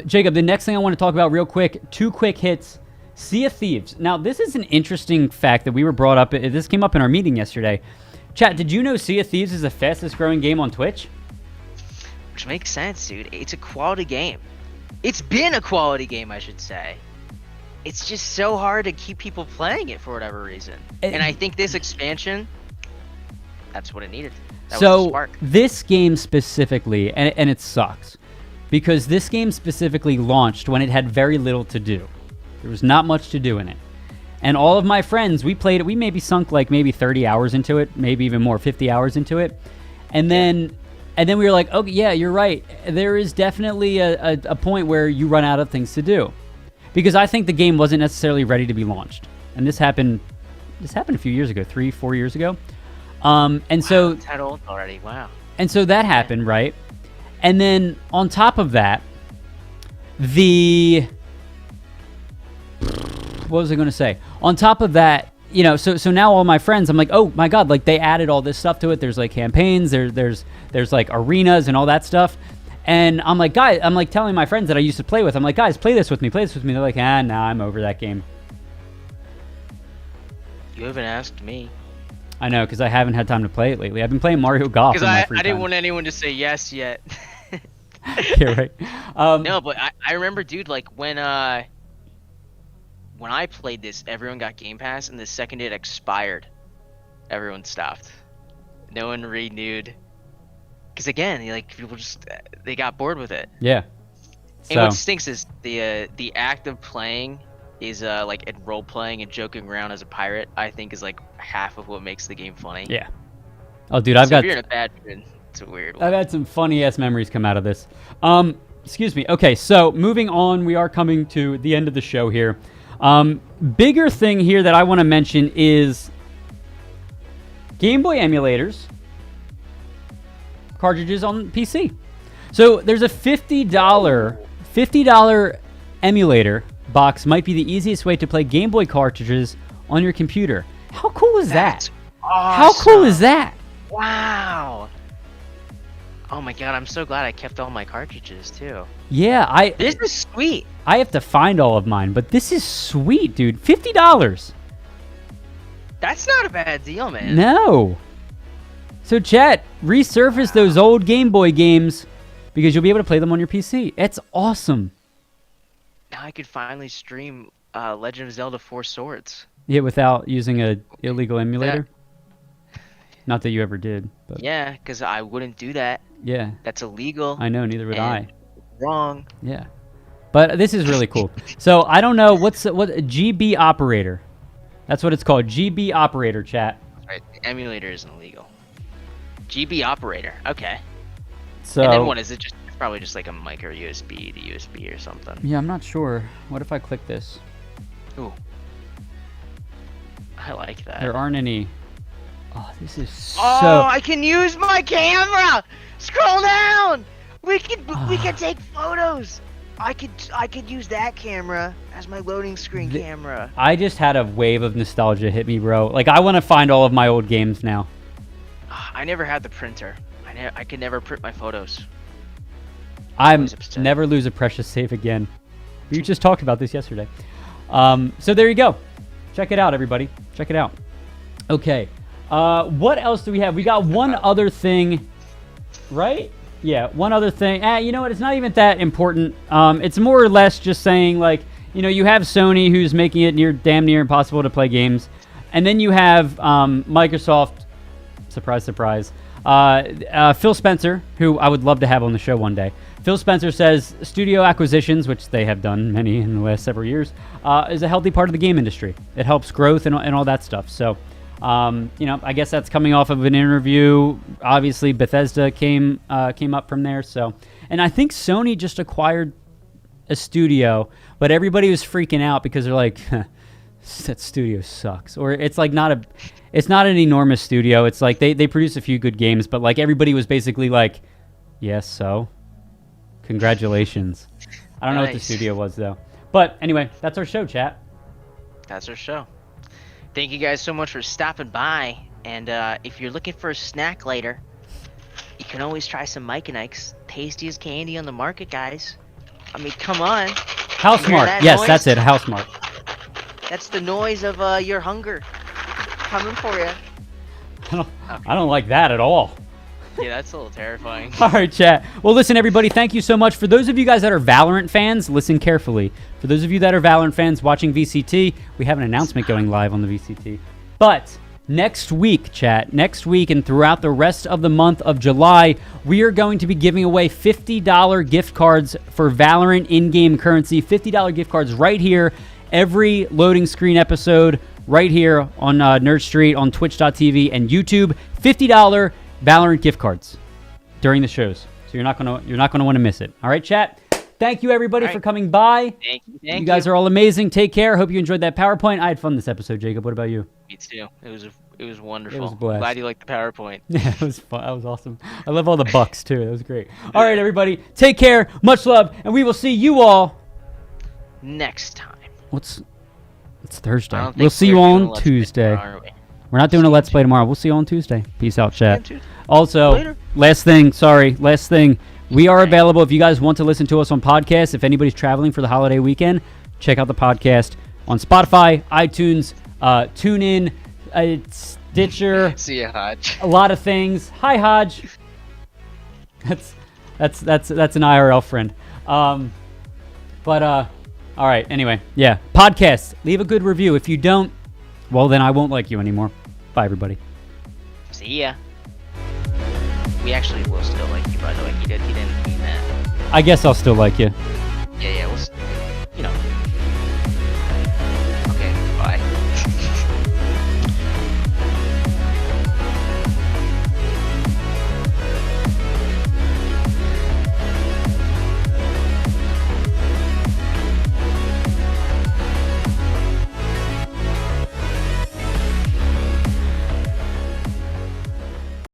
Jacob, the next thing I want to talk about real quick, 2 quick hits. Sea of Thieves. Now, this is an interesting fact that we were brought up. This came up in our meeting yesterday. Chat, did you know Sea of Thieves is the fastest growing game on Twitch? Which makes sense, dude. It's a quality game. It's been a quality game, I should say. It's just so hard to keep people playing it for whatever reason. And I think this expansion, that's what it needed. That was the spark. This game specifically, and it sucks, because this game specifically launched when it had very little to do. There was not much to do in it. And all of my friends, we played it. We maybe sunk like maybe 30 hours into it, maybe even more, 50 hours into it. And then And then we were like, oh, yeah, you're right. There is definitely a point where you run out of things to do. Because I think the game wasn't necessarily ready to be launched. And this happened a few years ago, 3-4 years ago. So it's that old already. Wow. And so that happened, right? And then on top of that, what was I going to say? On top of that, so now all my friends, I'm like, oh my God, like they added all this stuff to it. There's like campaigns, there's like arenas and all that stuff. And I'm like, guys, I'm like telling my friends that I used to play with, I'm like, guys, play this with me. They're like, nah, I'm over that game. You haven't asked me. I know, because I haven't had time to play it lately. I've been playing Mario Golf. Because I didn't want anyone to say yes yet. Yeah, right. No, but I remember, dude, like when I played this, everyone got Game Pass, and the second it expired, everyone stopped. No one renewed. Because again, like people just they got bored with it. Yeah. And what stinks is the act of playing is like role playing and joking around as a pirate. I think is like half of what makes the game funny. Yeah. Oh, dude, if you're in a bad mood, it's a weird one. I've had some funny ass memories come out of this. Excuse me. Okay, so moving on, we are coming to the end of the show here. Bigger thing here that I want to mention is Game Boy emulators, cartridges on PC. So there's a $50 emulator box might be the easiest way to play Game Boy cartridges on your computer. How cool is that? Awesome. How cool is that? Wow. Oh my God, I'm so glad I kept all my cartridges too. Yeah, this is sweet. I have to find all of mine, but this is sweet, dude. $50. That's not a bad deal, man. No. So chat, resurface those old Game Boy games because you'll be able to play them on your PC. It's awesome. Now I could finally stream Legend of Zelda 4 Swords. Yeah, without using a illegal emulator. Not that you ever did. But yeah, because I wouldn't do that. Yeah. That's illegal. I know, neither would I. Wrong. Yeah. But this is really cool. So I don't know what GB operator. That's what it's called. GB operator, chat. Right. The emulator isn't illegal. GB operator. Okay. So and then what is it? It's probably just like a micro USB to USB or something. Yeah, I'm not sure. What if I click this? Ooh. I like that. There aren't any. Oh, this is so. Oh, I can use my camera. Scroll down. We can take photos. I could use that camera as my loading screen camera. I just had a wave of nostalgia hit me, bro. Like I want to find all of my old games now. I never had the printer. I could never print my photos. I'm never lose a precious save again. We just talked about this yesterday. So there you go. Check it out, everybody. Check it out. Okay. What else do we have? We got one other thing, right? Yeah, one other thing. You know what? It's not even that important. It's more or less just saying, like, you have Sony who's making it damn near impossible to play games. And then you have Microsoft, surprise, surprise, Phil Spencer, who I would love to have on the show one day. Phil Spencer says studio acquisitions, which they have done many in the last several years, is a healthy part of the game industry. It helps growth and all that stuff. So, I guess that's coming off of an interview. Obviously, Bethesda came up from there. So, and I think Sony just acquired a studio, but everybody was freaking out because they're like, that studio sucks. Or it's like it's not an enormous studio. It's like they produce a few good games, but like everybody was basically like, yes, so congratulations. I don't know what the studio was though. But anyway, that's our show, chat. That's our show. Thank you guys so much for stopping by. And if you're looking for a snack later, you can always try some Mike and Ike's. Tastiest candy on the market, guys. I mean, come on. Housemark. Yes, noise? That's it. Housemark. That's the noise of your hunger coming for you. I don't like that at all. Yeah, that's a little terrifying. All right, chat. Well, listen, everybody, thank you so much. For those of you guys that are Valorant fans, listen carefully. For those of you that are Valorant fans watching VCT, we have an announcement going live on the VCT. But next week, chat, next week and throughout the rest of the month of July, we are going to be giving away $50 gift cards for Valorant in-game currency. $50 gift cards right here. Every loading screen episode right here on Nerd Street, on twitch.tv and YouTube. $50 Valorant gift cards. during the shows. So you're not gonna want to miss it. All right, chat. Thank you everybody All right. for coming by. Thank you. You guys are all amazing. Take care. Hope you enjoyed that PowerPoint. I had fun this episode, Jacob. What about you? Me too. It was wonderful. It was a blast. Glad you liked the PowerPoint. Yeah, it was fun. That was awesome. I love all the bucks too. That was great. All right, everybody. Take care. Much love, and we will see you all Next time. It's Thursday. I don't think We'll see you we're doing a on Let's Play Tuesday. tomorrow, are we? We're not doing a Let's Play tomorrow. We'll see you on Tuesday. Peace out, chat. Tuesday. Also, Later. last thing. We are available if you guys want to listen to us on podcasts. If anybody's traveling for the holiday weekend, check out the podcast on Spotify, iTunes, TuneIn, Stitcher, See ya, Hodge. a lot of things. Hi, Hodge. That's an IRL friend. All right. Anyway, yeah, podcasts. Leave a good review. If you don't, well, then I won't like you anymore. Bye, everybody. See ya. We actually will still like you, by the way. He didn't mean that. I guess I'll still like you. Yeah,